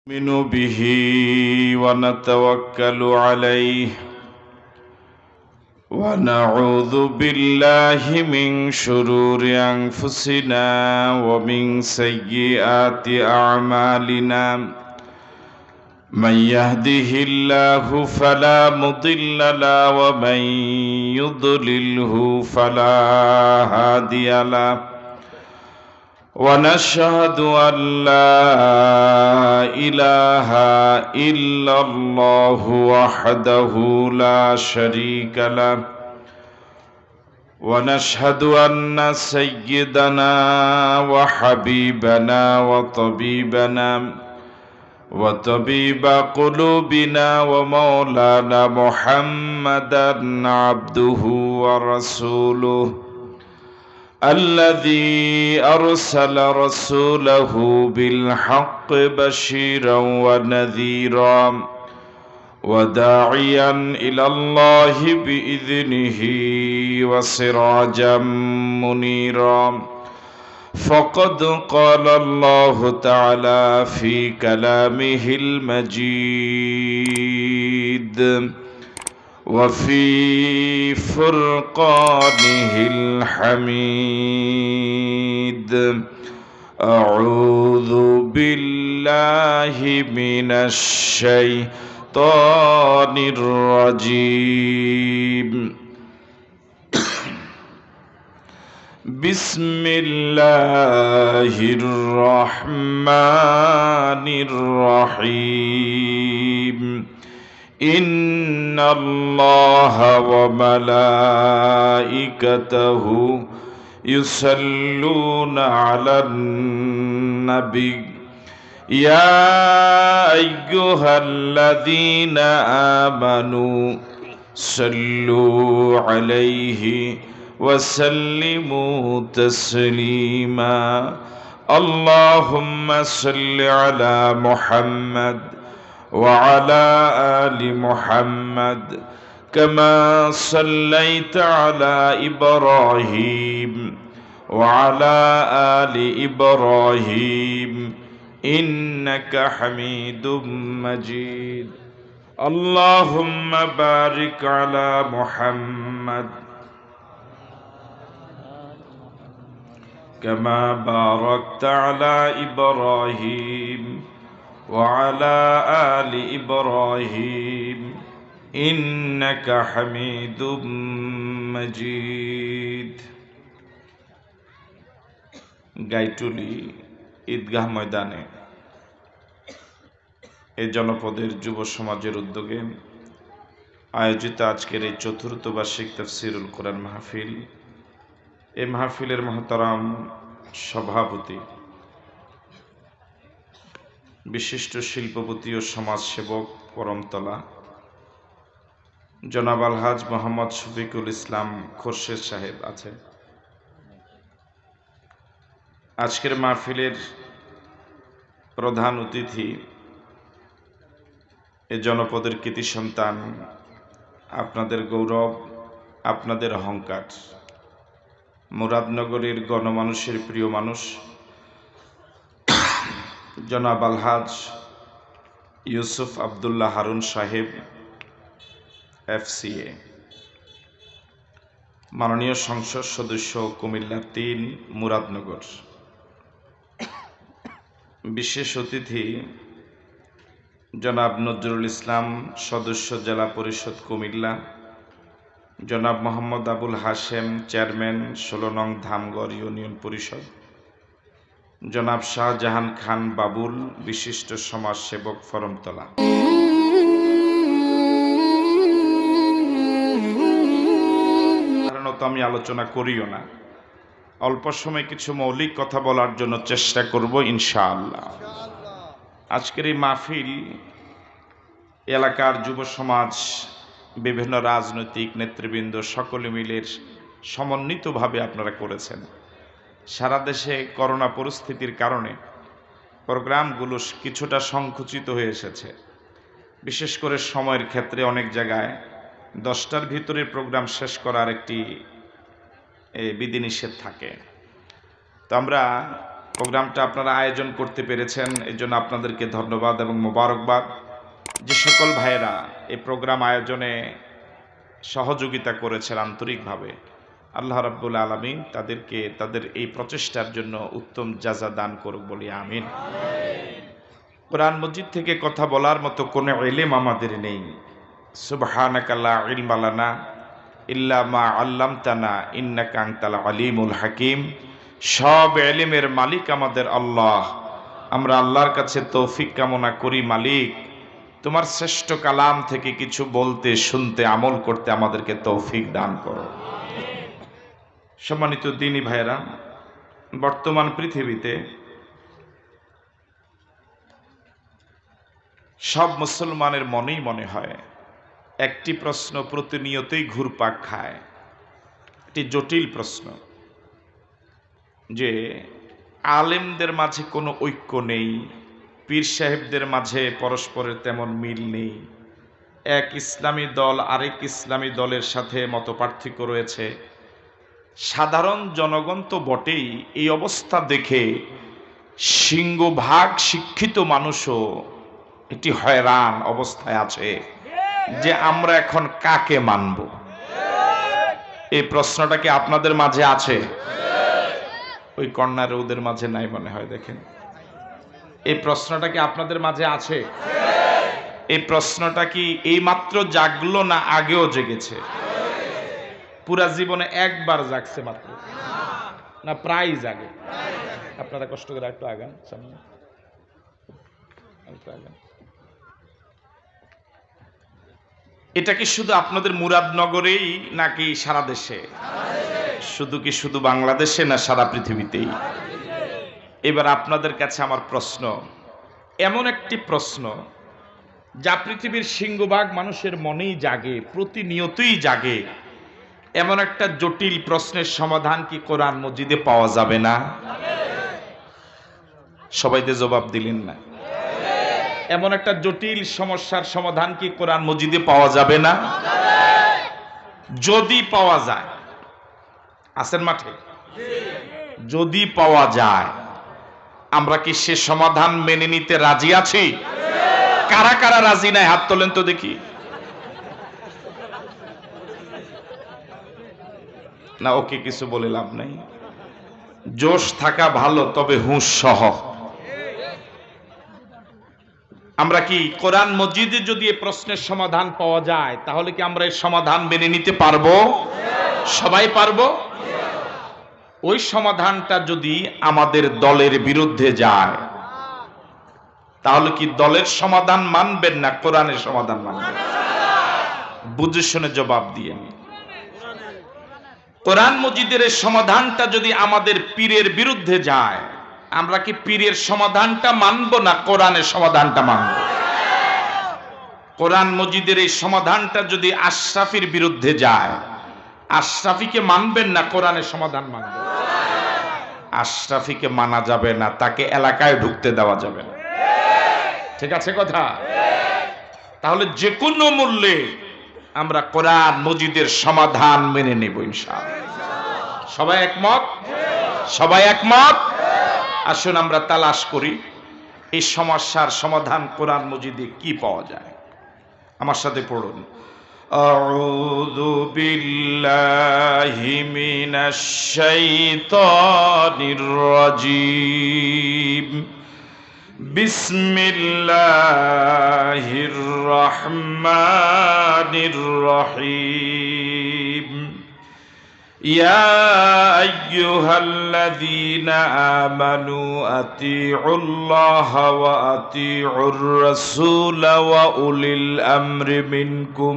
نؤمن به ونتوكل عليه ونعوذ بالله من شرور أنفسنا ومن سيئات أعمالنا من يهده الله فلا مضل له ومن يضلله فلا هادي له ونشهد أن لا إله إلا الله وحده لا شريك له ونشهد أن سيدنا وحبيبنا وطبيب قلوبنا ومولانا محمدا عبده ورسوله الذي أرسل رسوله بالحق بشيرا ونذيرا وداعيا إلى الله بإذنه وسراجا منيرا فقد قال الله تعالى في كلامه المجيد وفي فرقانه الحميد أعوذ بالله من الشيطان الرجيم بسم الله الرحمن الرحيم إن الله وملائكته يصلون على النبي يا أيها الذين آمنوا صلوا عليه وسلموا تسليما اللهم صل على محمد وعلى آل محمد كما صليت على إبراهيم وعلى آل إبراهيم إنك حميد مجيد اللهم بارك على محمد كما باركت على إبراهيم وعلى آل إبراهيم إنك حميد مجيد গাইটুলি ঈদগাহ ময়দানে এই জনপদের যুব সমাজের উদ্যোগে আয়োজিত আজকের এই চতুর্থ বার্ষিক তাফসীরুল কোরআন মাহফিল, এই মাহফিলের মহতারাম সভাপতি, বিশিষ্ট শিল্পপতি ও সমাজসেবক করমতলা জনাব আলহাজ মোহাম্মদ শফিকুল ইসলাম খোরশেদ সাহেব আছেন। আজকের মাহফিলের প্রধান অতিথি এ জনপদের কৃতি সন্তান, আপনাদের গৌরব, আপনাদের অহংকার, মুরাদনগরের গণমানুষের প্রিয় মানুষ জনাব আলহাজ ইউসুফ আবদুল্লাহ হারুন সাহেব FCA, মাননীয় সংসদ সদস্য কুমিল্লা ৩ মুরাদনগর। বিশেষ অতিথি জনাব নজরুল ইসলাম, সদস্য জেলা পরিষদ কুমিল্লা, জনাব মোহাম্মদ আবুল হাশেম, চেয়ারম্যান ১৬ নং ধামগড় ইউনিয়ন পরিষদ, জনাব শাহজাহান খান বাবুল, বিশিষ্ট সমাজসেবক ফরমতলা। সাধারণত আমি আলোচনা করিও না, অল্প সময় কিছু মৌলিক কথা বলার জন্য চেষ্টা করব ইনশাআল্লাহ। আজকের এই মাহফিল এলাকার যুব সমাজ, বিভিন্ন রাজনৈতিক নেতৃবৃন্দ সকলে মিলে সমন্বিতভাবে আপনারা করেছেন। সারা দেশে করোনা পরিস্থিতির কারণে প্রোগ্রামগুলো কিছুটা সংকুচিত হয়ে এসেছে। বিশেষ করে সময়ের ক্ষেত্রে অনেক জায়গায় 10টার ভিতরে প্রোগ্রাম শেষ করার একটি বিধিনিষেধ থাকে। তো আমরা প্রোগ্রামটা আপনারা আয়োজন করতে পেরেছেন, এই জন্য আপনাদেরকে ধন্যবাদ এবং মোবারকবাদ। যে সকল ভাইয়েরা এই প্রোগ্রাম আয়োজনে সহযোগিতা করেছেন আন্তরিকভাবে, আল্লাহ রাব্বুল আলামিন তাদেরকে তাদের এই প্রচেষ্টার জন্য উত্তম জাযা দান করুক বলি আমিন। কোরআন মজিদ থেকে কথা বলার মতো কোনো ইলম আমাদের নেই। সুবহানাকা লা ইলমা লানা ইল্লা মা আল্লামতানা ইন্নাকা আনতাল আলিমুল হাকিম। সব ইলমের মালিক আমাদের আল্লাহ। আমরা আল্লাহর কাছে তৌফিক কামনা করি, মালিক তোমার শ্রেষ্ঠ কালাম থেকে কিছু বলতে, শুনতে, আমল করতে আমাদেরকে তৌফিক দান করো। সম্মানিত দ্বীনী ভাইয়েরা, বর্তমান পৃথিবীতে সব মুসলমানের মনেই মনে হয় একটি প্রশ্ন প্রতিনিয়তই ঘুরপাক খায়, একটি জটিল প্রশ্ন, যে আলেমদের মাঝে কোনো ঐক্য নেই, পীর সাহেবদের মাঝে পরস্পরের তেমন মিল নেই, এক ইসলামী দল আরেক ইসলামী দলের সাথে মতপার্থক্য রয়েছে। সাধারণ জনগণ তো বটেই, এই অবস্থা দেখে সিংহভাগ শিক্ষিত মানুষও একটি হয়রান অবস্থায় আছে যে আমরা এখন কাকে মানব। এই প্রশ্নটা কি আপনাদের মাঝে আছে? ওই কর্নারে ওদের মাঝে নাই মনে হয়, দেখেন। এই প্রশ্নটা কি আপনাদের মাঝে আছে? এই প্রশ্নটা কি এই মাত্র জাগলো না আগেও জেগেছে? পুরা জীবনে একবার জাগছে মাত্র, না প্রায় জাগে? আপনারা কষ্ট করে একটু আগান সামনে, একটু আগান। এটা কি শুধু আপনাদের মুরাদনগরেই নাকি সারা দেশে? শুধু কি শুধু বাংলাদেশে না সারা পৃথিবীতেই? এবার আপনাদের কাছে আমার প্রশ্ন, এমন একটি প্রশ্ন যা পৃথিবীর সিংহভাগ মানুষের মনেই জাগে, প্রতিনিয়তই জাগে, এমন একটা জটিল প্রশ্নের সমাধান কি কোরআন মজিদে পাওয়া যাবে না? সবাই তো জবাব দিলেন না। এমন একটা জটিল সমস্যার সমাধান কি কোরআন মজিদে পাওয়া যাবে না? যদি পাওয়া যায়, আসেন মাঠে, যদি পাওয়া যায়, আমরা কি সে সমাধান মেনে নিতে রাজি আছি? কারা কারা রাজি নাই হাত তোলেন তো দেখি। না, ওকে কিছু বলে লাভ নাই। জোশ থাকা ভালো, তবে হুঁশ সহ। আমরা কি কোরআন মজিদে যদি এই প্রশ্নের সমাধান পাওয়া যায়, তাহলে কি আমরা এর সমাধান মেনে নিতে পারবো? সবাই পারবো? ওই সমাধানটা যদি আমাদের দলের বিরুদ্ধে যায়, তাহলে কি দলের সমাধান মানবেন না কোরআনের সমাধান মানবেন? বুঝে শুনে জবাব দিয়ে। কোরআন মজিদের এই সমাধানটা যদি আমাদের পীরের বিরুদ্ধে যায়, আমরা কি পীরের সমাধানটা মানব না কোরআনের সমাধানটা মানব? কোরআন মজিদের এই সমাধানটা যদি আশরাফির বিরুদ্ধে যায়, আশরাফিকে মানবেন না কোরআনের সমাধান মানব? আশরাফিকে মানা যাবে না, তাকে এলাকায় ঢুকতে দেওয়া যাবে না। ঠিক আছে কথা? তাহলে যে কোনো মূল্যে আমরা কোরআন মজিদের সমাধান মেনে নেব ইনশাআল্লাহ। সবাই একমত? সবাই একমত? আসুন আমরা তালাশ করি এই সমস্যার সমাধান কোরআন মজিদে কি পাওয়া যায়। আমার সাথে পড়ুন, আউযু বিল্লাহি মিনাশ শাইতানির রাজীম। বিসমিল্লাহির রহমানির রহিম। ইয়া আইয়ুহাল্লাযীনা আমানু আতিউল্লাহা ওয়া আতিউর রাসূলা ওয়া উলিল আমরি মিনকুম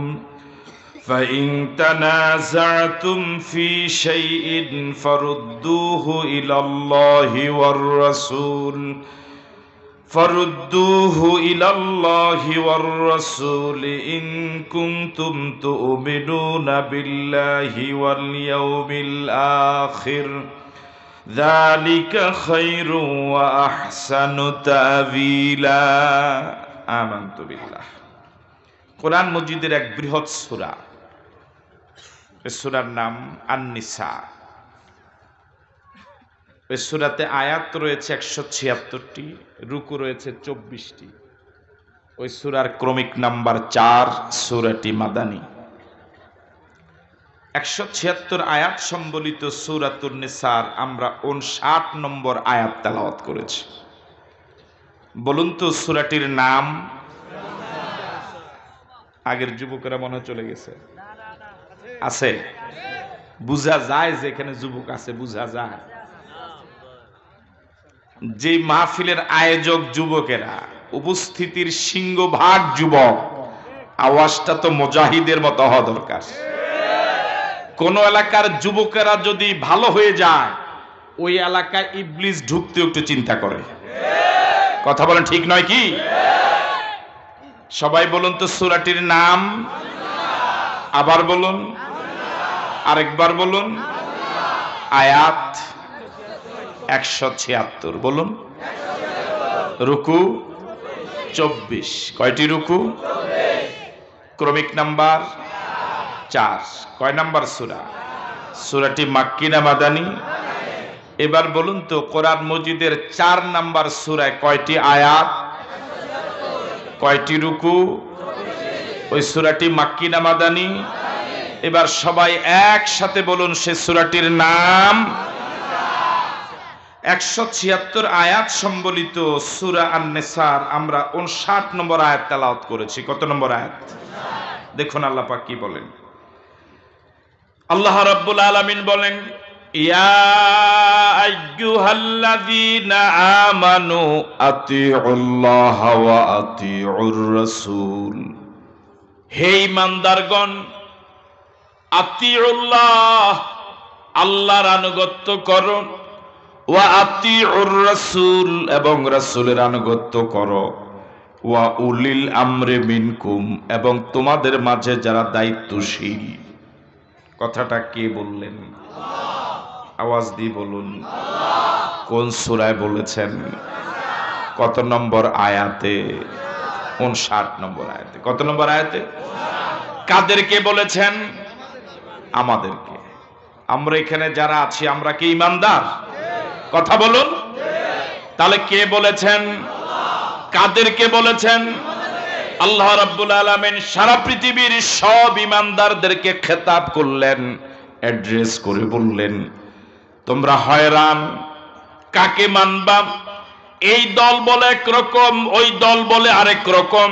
ফাইন তানাযা'তুম ফি শাইইন ফারুদ্দুহু ইলাল্লাহি ওয়ার রাসূল فردوه إلى الله والرسول إن كنتم تؤمنون بالله واليوم الآخر ذلك خير وأحسن تأويلا آمنت بالله। কোরআন মজিদের এক বৃহৎ সূরা, এই সূরার নাম আন-নিসা। ওই সূরাতে আয়াত রয়েছে 176টি, রুকু রয়েছে 24টি। ওই সূরার ক্রমিক নাম্বার 4, সূরাটি মাদানী। 176 আয়াত সম্বলিত সূরাতুন নিসার আমরা 59 নম্বর আয়াত তেলাওয়াত করেছি। বলুন তো সূরাটির নাম? আগের যুবকেরা মনে চলে গেছে? আছে? বুঝা যায় যে এখানে যুবক আছে, বুঝা যায়। যে মাহফিলের আয়োজক যুবকেরা, উপস্থিতির সিংহভাগ যুবক, আওয়াজটা তো মুজাহিদের মতো হওয়া দরকার। কোন এলাকার যুবকেরা যদি ভালো হয়ে যায়, ওই এলাকায় ইবলিস ঢুকতে একটু চিন্তা করে। কথা বলেন ঠিক নয় কি? সবাই বলুন তো সূরাটির নাম। আবার বলুন, আরেকবার বলুন। আয়াত 176, বলুন। রুকু 24। কয়টি রুকু? ক্রমিক নাম্বার 4। কয় নাম্বার সূরা? সূরাটি মাক্কি না মাদানী? এবার বলুন তো কোরআন মজিদের 4 নাম্বার সূরায় কয়টি আয়াত, কয়টি রুকু? ওই সূরাটি মাক্কি না মাদানী? এবার সবাই একসাথে বলুন সে সূরাটির নাম। 176 আয়াত সম্বলিত সূরা আন-নিসার আমরা 59 নম্বর আয়াত তেলাওয়াত করেছি। কত নম্বর আয়াত? দেখুন আল্লাহ পাক কি বলেন। আল্লাহ রাব্বুল আলামিন বলেন, ইয়া আইয়ুহাল্লাযীনা আমানু আতিউল্লাহ ওয়া আতিউর রাসূল। হে ঈমানদারগণ, আতিউল্লাহ, আল্লাহর আনুগত্য করো, ওয়া আতিউর রাসূল, এবং রাসূলের আনুগত্য করো, ওয়া উলিল আমরি মিনকুম, এবং তোমাদের মাঝে যারা দায়িত্বশীল। কথাটা কে বললেন? আওয়াজ দিয়ে বলুন। কোন সূরায় বলেছেন? কত নম্বর আয়াতে? 59 নম্বর আয়াতে। কত নম্বর আয়াতে? কাদেরকে বলেছেন? আমাদেরকে। আমরা এখানে যারা আছি, আমরা কি ঈমানদার? কথা বলুন। তাহলে কে বলেছেন? কাদেরকে বলেছেন? আল্লাহ রাব্বুল আলামিন সারা পৃথিবীর সব ঈমানদারদেরকে খেতাব করলেন, অ্যাড্রেস করে বললেন, তোমরা হয়রান, কাকে মানবা? এই দল বলে একরকম, ওই দল বলে আরেক রকম,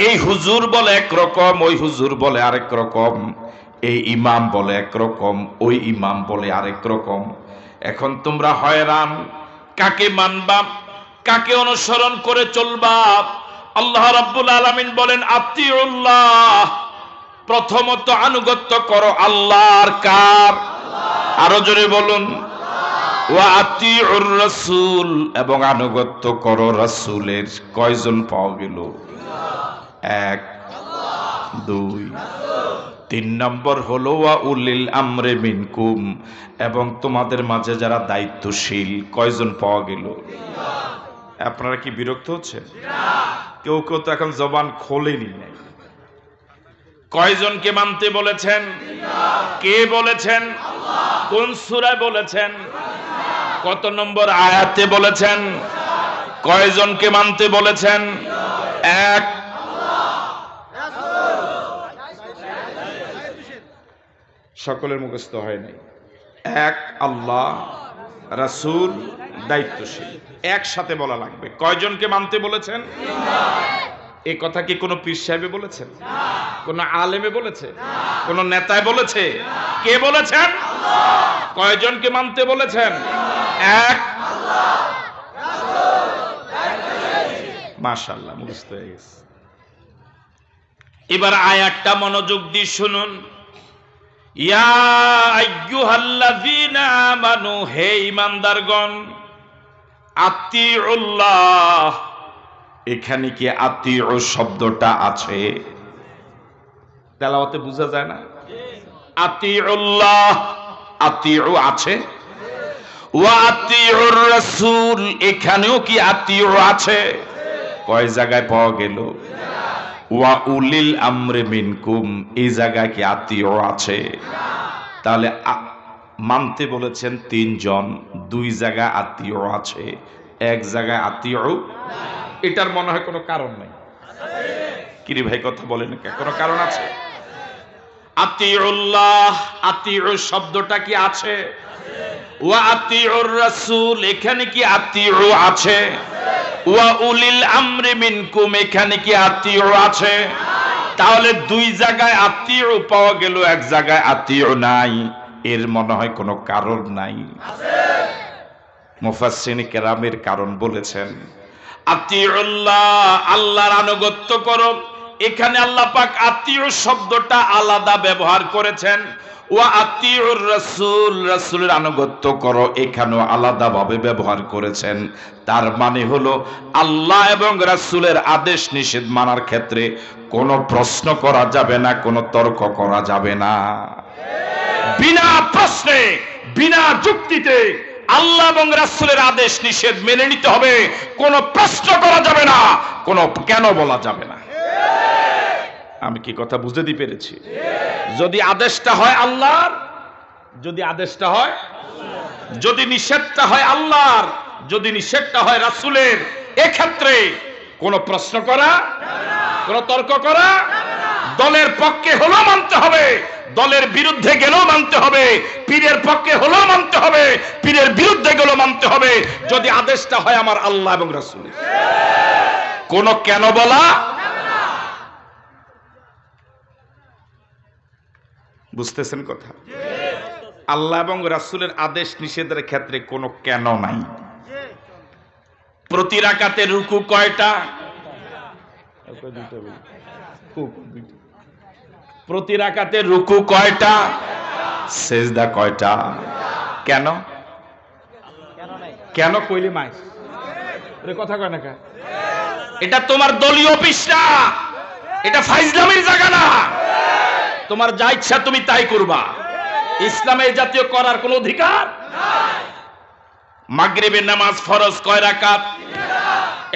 এই হুজুর বলে একরকম, ওই হুজুর বলে আরেক রকম, এই ইমাম বলে একরকম, ওই ইমাম বলে আরেক রকম। এখন তোমরা হয়রান, কাকে মানবা, কাকে অনুসরণ করে চলবা? আল্লাহ রাব্বুল আলামিন বলেন, আতিউল্লাহ, প্রথমত আনুগত্য করো আল্লাহর। কার? আরো জোরে বলুন। ওয়া আতিউর রাসূল, এবং আনুগত্য করো রাসূলের। কয়জন পাওয়া গেল? 1, 2, 3 নম্বর হলো ওয়া উলিল আমরি মিনকুম, এবং তোমাদের মাঝে যারা দায়িত্বশীল। কয়জন পাওয়া গেল? আপনারা কি বিরক্ত হচ্ছেন? কেউ কেউ তো এখন জবান খোলেনি। কয়জনকে মানতে বলেছেন? কে বলেছেন? কোন সূরায় বলেছেন? কত নম্বর আয়াতে বলেছেন? কয়জনকে মানতে বলেছেন? 1। সকলের মুখস্থ হয় নাই। 1 আল্লাহ, রাসূল, দায়িত্বশীল, একসাথে বলা লাগবে। কয়জনকে মানতে বলেছেন? এই কথা কি কোনো পীর সাহেবে বলেছেন? কোন আলেমে বলেছে? কোন নেতায় বলেছে? কে বলেছেন? কয়জনকে মানতে বলেছেন? 1। মাশাআল্লাহ, মুখস্থ হয়ে গেছে। এবার আয়াতটা মনোযোগ দিয়ে শুনুন। ইয়া আইয়ুহাল্লাযীনা আমানু, হে ঈমানদারগণ, আতিউল্লাহ। এখানে কি আতিউ শব্দটা আছে? তেলাওয়াতে বোঝা যায় না? আতিউল্লাহ, আতিউ আছে। ওয়া আতিউর রাসূল, এখানেও কি আতিউ আছে? কয় জায়গায় পাওয়া গেল? ওয়া উলিল আমরি মিনকুম, এই জায়গায় কি আতিউ আছে? তাহলে মানতে বলেছেন তিনজন, দুই জায়গায় আত্মীয় আছে, এক জায়গায় আত্মীয়। এটার মনে হয় কোনো কারণ নাই। কিরে ভাই কথা বলেন, কোনো কারণ আছে? আতিউল্লাহ, আতিউ শব্দটা কি আছে? ওয়া আতিউর রাসূল, এখানে কি আতিউ আছে? ওয়া উলিল আমরি মিনকুম, এখানে কি আতিউ আছে? তাহলে দুই জায়গায় আতিউ পাওয়া গেল, এক জায়গায় আতিউ নাই, এর মনে হয় কোনো কারণ নাই। মুফাসসিরিন কেরামের কারণ বলেছেন, আতিউল্লাহ, আল্লাহর আনুগত্য করো। এখানে আল্লাহ পাক আতিউ শব্দটা আলাদা ব্যবহার করেছেন। ওয়া আতিউর রাসূল, রাসূলের আনুগত্য করো, এখানেও আলাদাভাবে ব্যবহার করেছেন। তার মানে হলো আল্লাহ এবং রাসূলের আদেশ নিষেধ মানার ক্ষেত্রে কোনো প্রশ্ন করা যাবে না, কোনো তর্ক করা যাবে না। বিনা প্রশ্নে, বিনা যুক্তিতে আল্লাহ এবং রাসূলের আদেশ নিষেধ মেনে নিতে হবে। কোনো প্রশ্ন করা যাবে না, কোনো কেন বলা যাবে না। আমি কি কথা বুঝতে পেরেছি? যদি আদেশটা হয় আল্লাহর, যদি আদেশটা হয়, যদি নিষেধটা হয় আল্লাহর, যদি নিষেধটা হয় রাসূলের, এক্ষেত্রে কোনো প্রশ্ন করা, কোনো তর্ক করা, দলের পক্ষে হলেও মানতে হবে, দলের বিরুদ্ধে গেলেও মানতে হবে, পীরের পক্ষে হলেও মানতে হবে, পীরের বিরুদ্ধে গেলেও মানতে হবে, যদি আদেশটা হয় আমার আল্লাহ এবং রাসূলের। কোনো কেন বলা, বুঝতেছেন কথা? আল্লাহ এবং রাসূলের আদেশ নিষেধের ক্ষেত্রে কোনো কেন নাই। প্রতি রাকাতে রুকু কয়টা? প্রতি রাকাতে রুকু কয়টা? সেজদা কয়টা? কেন? কেন কইলে মাইস কথা কয় না কা? এটা তোমার দলীয় অফিস না, এটা ফাইজলামির জায়গা না। তোমার যা ইচ্ছা তুমি তাই করবা। ইসলামে জাতীয় করার কোনো অধিকার নাই। মাগরিবের নামাজ ফরজ কয় রাকাত?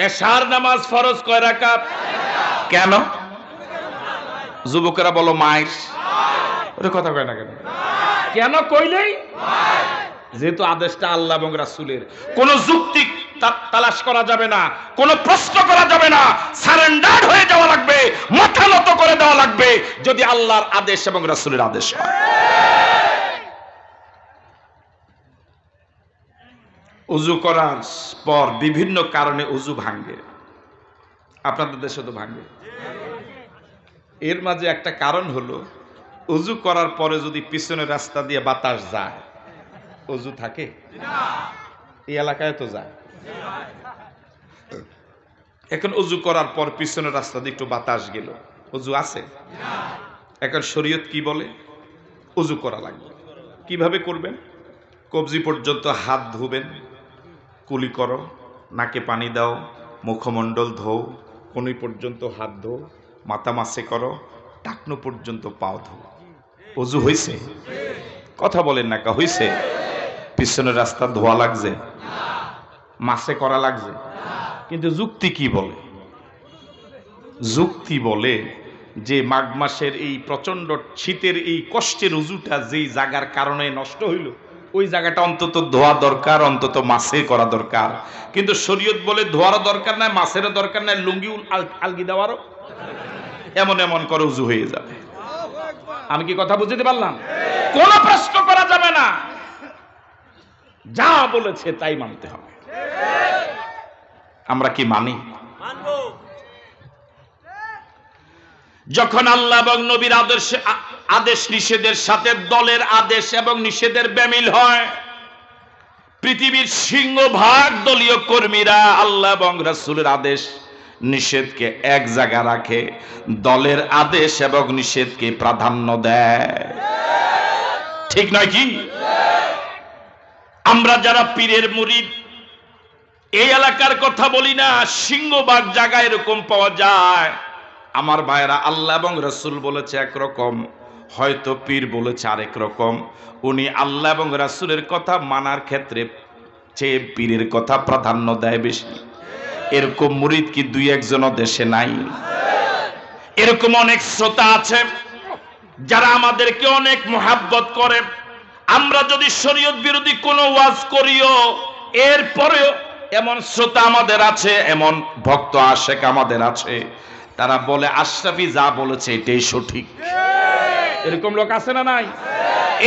এশার নামাজ ফরজ কয় রাকাত? কেন? যুবকেরা বলো মাইস, ওরে কথা কয় না কেন? কেন কইলেই যেহেতু আদেশটা আল্লাহ এবং রাসূলের, কোনো যুক্তি তালাশ করা যাবে না, কোনো প্রশ্ন করা যাবে না, সারেন্ডার হয়ে যাওয়া লাগবে, মাথা নত করে দেওয়া লাগবে যদি আল্লাহর আদেশ এবং রাসূলের আদেশ হয়। ওযু করার পর বিভিন্ন কারণে ওযু ভাঙে, আপনাদের দেশে তো ভাঙে। এর মাঝে একটা কারণ হলো ওযু করার পরে যদি পিছনের রাস্তা দিয়ে বাতাস যায়, ওযু থাকে? এই এলাকায় তো যায়। এখন ওযু করার পর পিছনের রাস্তা দিয়ে একটু বাতাস গেল, ওযু আছে? এখন শরীয়ত কি বলে? ওযু করা লাগবে। কিভাবে করবেন? কবজি পর্যন্ত হাত ধুবেন, কুলি করো, নাকে পানি দাও, মুখমণ্ডল ধো, কনুই পর্যন্ত হাত ধো, মাথা মাসে করো, টাকনো পর্যন্ত পাও ধো। ওযু হইছে? কথা বলেন না কা? হইছে? পিছনের রাস্তা ধোয়া লাগছে, মাসে করা লাগছে, কিন্তু যুক্তি কি বলে? যুক্তি বলে যে মাঘ মাসের এই প্রচন্ড শীতের এই কষ্টের উজুটা যেই জায়গার কারণে নষ্ট হইল, ওই জায়গাটা অন্তত ধোয়া দরকার, অন্তত মাসে করা দরকার। কিন্তু শরীয়ত বলে ধোয়ারও দরকার নাই, মাসেরও দরকার নাই, লুঙ্গি আলগি দেওয়ারও। এমন এমন করে উজু হয়ে যাবে। আমি কি কথা বুঝতে পারলাম? কোনো প্রশ্ন করা যাবে না, যা বলেছে তাই মানতে হবে। আমরা কি মানি? যখন আল্লাহ এবং নবীর আদেশ নিষেধের সাথে দলের আদেশ এবং নিষেধের বেমিল হয়, পৃথিবীর সিংহভাগ দলীয় কর্মীরা আল্লাহ এবং রাসূলের আদেশ নিষেধকে এক জায়গা রাখে, দলের আদেশ এবং নিষেধকে প্রাধান্য দেয়। ঠিক নয় কি? আমরা যারা পীরের মুরিদ, এই এলাকার কথা বলি না, সিংহভাগ জায়গায় এরকম পাওয়া যায়। আমার ভাইরা, আল্লাহ এবং রাসূল বলেছে একরকম, হয়তো পীর বলেছে আরেক রকম। উনি আল্লাহ এবং রাসূলের কথা মানার ক্ষেত্রে চেয়ে পীরের কথা প্রাধান্য দেয় বেশি। এরকম মুরিদ কি দুই একজনও দেশে নাই? এরকম অনেক শ্রোতা আছে যারা আমাদেরকে অনেক মোহাব্বত করে, আমরা যদি শরীয়ত বিরোধী কোনো ওয়াজ করিও, এরপরেও এমন শ্রোতা আমাদের আছে, এমন ভক্ত আশেক আমাদের আছে, তারা বলে আশরাফি যা বলেছে এটাই সঠিক। এরকম লোক আছে না নাই?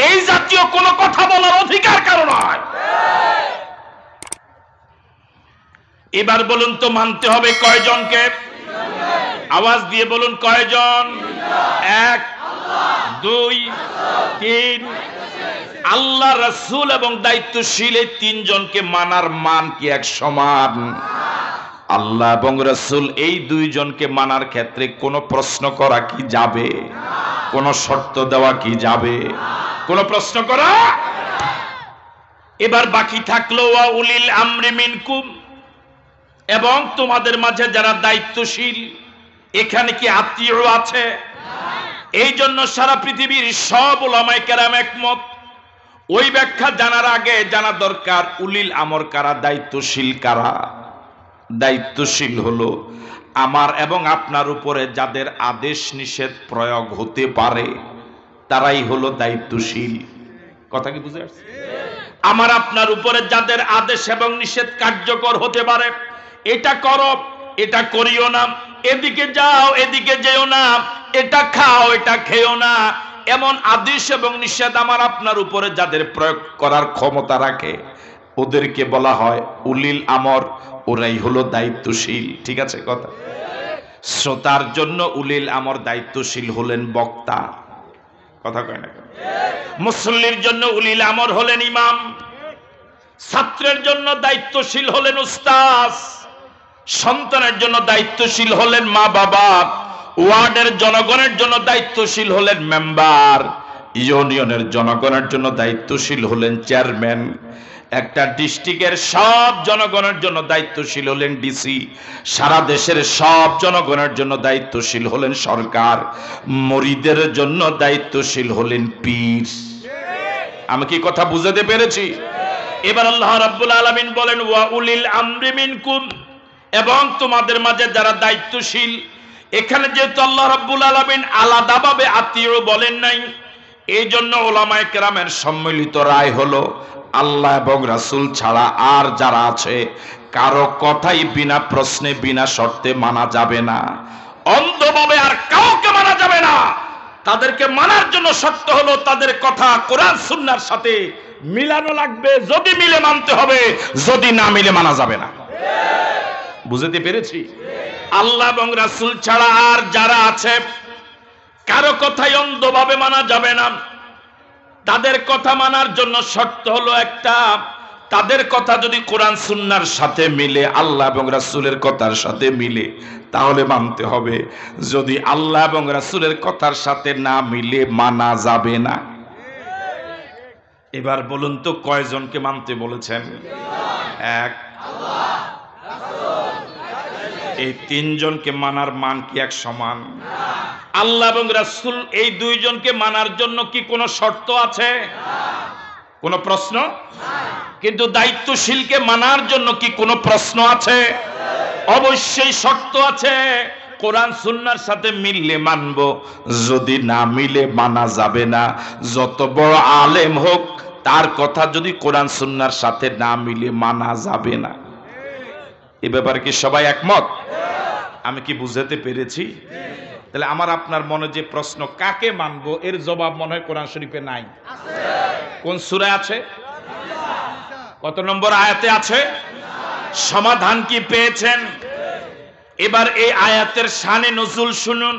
এই জাতীয় কোনো কথা বলার অধিকার কারো নয়। এবার বলুন তো মানতে হবে কয়জনকে? আওয়াজ দিয়ে বলুন কয়জন? 1 2 3। আল্লাহ, রাসূল এবং দায়িত্বশীল এই 3 জনকে মানার মান কি এক সমান? আল্লাহ এবং রাসূল এই 2 জনকে মানার ক্ষেত্রে কোনো প্রশ্ন করা কি যাবে? কোনো শর্ত দেওয়া কি যাবে? কোনো প্রশ্ন করা? এবার বাকি থাকলো ওয়া উলিল আমরি মিনকুম, এবং তোমাদের মাঝে যারা দায়িত্বশীল। এখানে কি আত্মীয় আছে? এই জন্য সারা পৃথিবীর সব উলামায়ে কেরাম একমত। ওই ব্যাখ্যা জানার আগে জানা দরকার উলিল আমর কারা, দায়িত্বশীল কারা। দায়িত্বশীল হলো আমার এবং আপনার উপরে যাদের আদেশ নিষেধ প্রয়োগ হতে পারে, তারাই হলো দায়িত্বশীল। কথা কি বুঝে আসছে? আমার আপনার উপরে যাদের আদেশ এবং নিষেধ কার্যকর হতে পারে, এটা করো, এটা করিও না, এদিকে যাও, এদিকে যেও না, এটা খাও, এটা খেও না, এমন আদেশ এবং নিষেধ আমার আপনার উপরে যাদের প্রয়োগ করার ক্ষমতা রাখে, ওদেরকে বলা হয় উলিল আমর। ওরাই হলো দায়িত্বশীল। ঠিক আছে কথা? শ্রোতার জন্য উলিল আমর দায়িত্বশীল হলেন বক্তা। কথা কয় না? মুসল্লির জন্য উলিল আমর হলেন ইমাম। ছাত্রের জন্য দায়িত্বশীল হলেন উস্তাদ। সন্তানের জন্য দায়িত্বশীল হলেন মা বাবা। ওয়ার্ডের জনগণের জন্য দায়িত্বশীল হলেন মেম্বার। ইউনিয়নের জনগণের জন্য দায়িত্বশীল হলেন চেয়ারম্যান। একটা ডিস্ট্রিক্টের সব জনগণের জন্য দায়িত্বশীল হলেন ডিসি। সারা দেশের সব জনগণের জন্য দায়িত্বশীল হলেন সরকার। মুরিদের জন্য দায়িত্বশীল হলেন পীর। আমি কি কথা বুঝাতে পেরেছি? এবার আল্লাহ রাব্বুল আলামিন বলেন ওয়া উলিল আমরি মিনকুম, এবং তোমাদের মাঝে যারা দায়িত্বশীল। এখানে যেহেতু আল্লাহ রাব্বুল আলামিন আলাদাভাবে আত্মীয় বলেন নাই, এই জন্য উলামায়ে কেরামের সম্মিলিত রায় হলো আল্লাহ এবং রাসূল ছাড়া আর যারা আছে কারো কথাই বিনা প্রশ্নে বিনা শর্তে মানা যাবে না। অন্ধভাবে আর কাউকে মানা যাবে না। তাদেরকে মানার জন্য শর্ত হলো তাদের কথা কোরআন সুন্নাহর সাথে মিলানো লাগবে। যদি মিলে মানতে হবে, যদি না মিলে মানা যাবে না। বুঝতে পেরেছি? আল্লাহ এবং রাসূল ছাড়া আর যারা আছে কারো কথাই অন্ধভাবে মানা যাবে না। তাদের কথা মানার জন্য শর্ত হলো একটা, তাদের কথা যদি কোরআন সুন্নাহর সাথে মিলে, আল্লাহ এবং রাসূলের কথার সাথে মিলে, তাহলে মানতে হবে। যদি আল্লাহ এবং রাসূলের কথার সাথে না মিলে মানা যাবে না। এবার বলুন তো কয়জনকে মানতে বলেছেন? 1 আল্লাহ, রাসূল, এই 3 জনকে মানার মান কি এক সমান? আল্লাহ এবং রাসূল এই 2 জনকে মানার জন্য কি কোনো শর্ত আছে? কোনো প্রশ্ন? কিন্তু দায়িত্বশীলকে মানার জন্য কি কোনো প্রশ্ন আছে? অবশ্যই শর্ত আছে। কোরআন সুন্নাহর সাথে মিললে মানব, যদি না মিলে মানা যাবে না। যত বড় আলেম হোক, তার কথা যদি কোরআন সুন্নাহর সাথে না মিলে মানা যাবে না। এ ব্যাপারে কি সবাই একমত? আমি কি বুঝাতে পেরেছি? তাহলে আমার আপনার মনে যে প্রশ্ন কাকে মানবো, এর জবাব মনে হয় কোরআন শরীফে নাই। কোন সূরায় আছে? কত নম্বর আয়াতে আছে? সমাধান কি পেয়েছেন? এবার এই আয়াতের শানে নজুল শুনুন।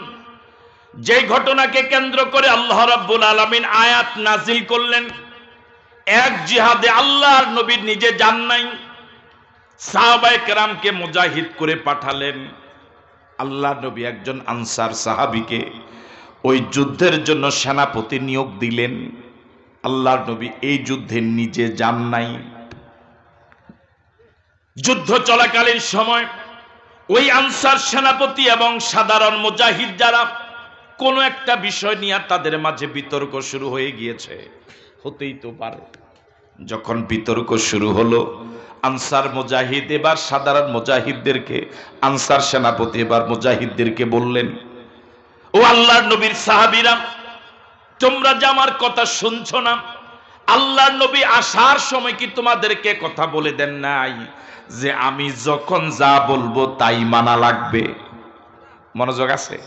যে ঘটনাকে কেন্দ্র করে আল্লাহ রাব্বুল আলামিন আয়াত নাজিল করলেন, এক জিহাদে আল্লাহর নবী নিজে যান নাই, সাহাবায়ে কেরামকে মুজাহিদ করে পাঠালেন। আল্লাহ নবী একজন আনসার সাহাবীকে ওই যুদ্ধের জন্য সেনাপতি নিয়োগ দিলেন। আল্লাহর নবী এই যুদ্ধে নিজে যান নাই। যুদ্ধ চলাকালীন সময় ওই আনসার সেনাপতি এবং সাধারণ মুজাহিদ যারা কোনো একটা বিষয় নিয়ে তাদের মাঝে বিতর্ক শুরু হয়ে গিয়েছে। হতেই তো পারে। যখন বিতর্ক শুরু হলো, আনসার মুজাহিদ এবার সাধারণ মুজাহিদদেরকে, আনসার সেনাপতি এবার মুজাহিদদেরকে বললেন, ও আল্লাহর নবীর সাহাবীরা, তোমরা যে আমার কথা শুনছো না, আল্লাহর নবী আসার সময় কি তোমাদেরকে কথা বলে দেন নাই যে আমি যখন যা বলবো তাই মানা লাগবে? মনোযোগ আছে?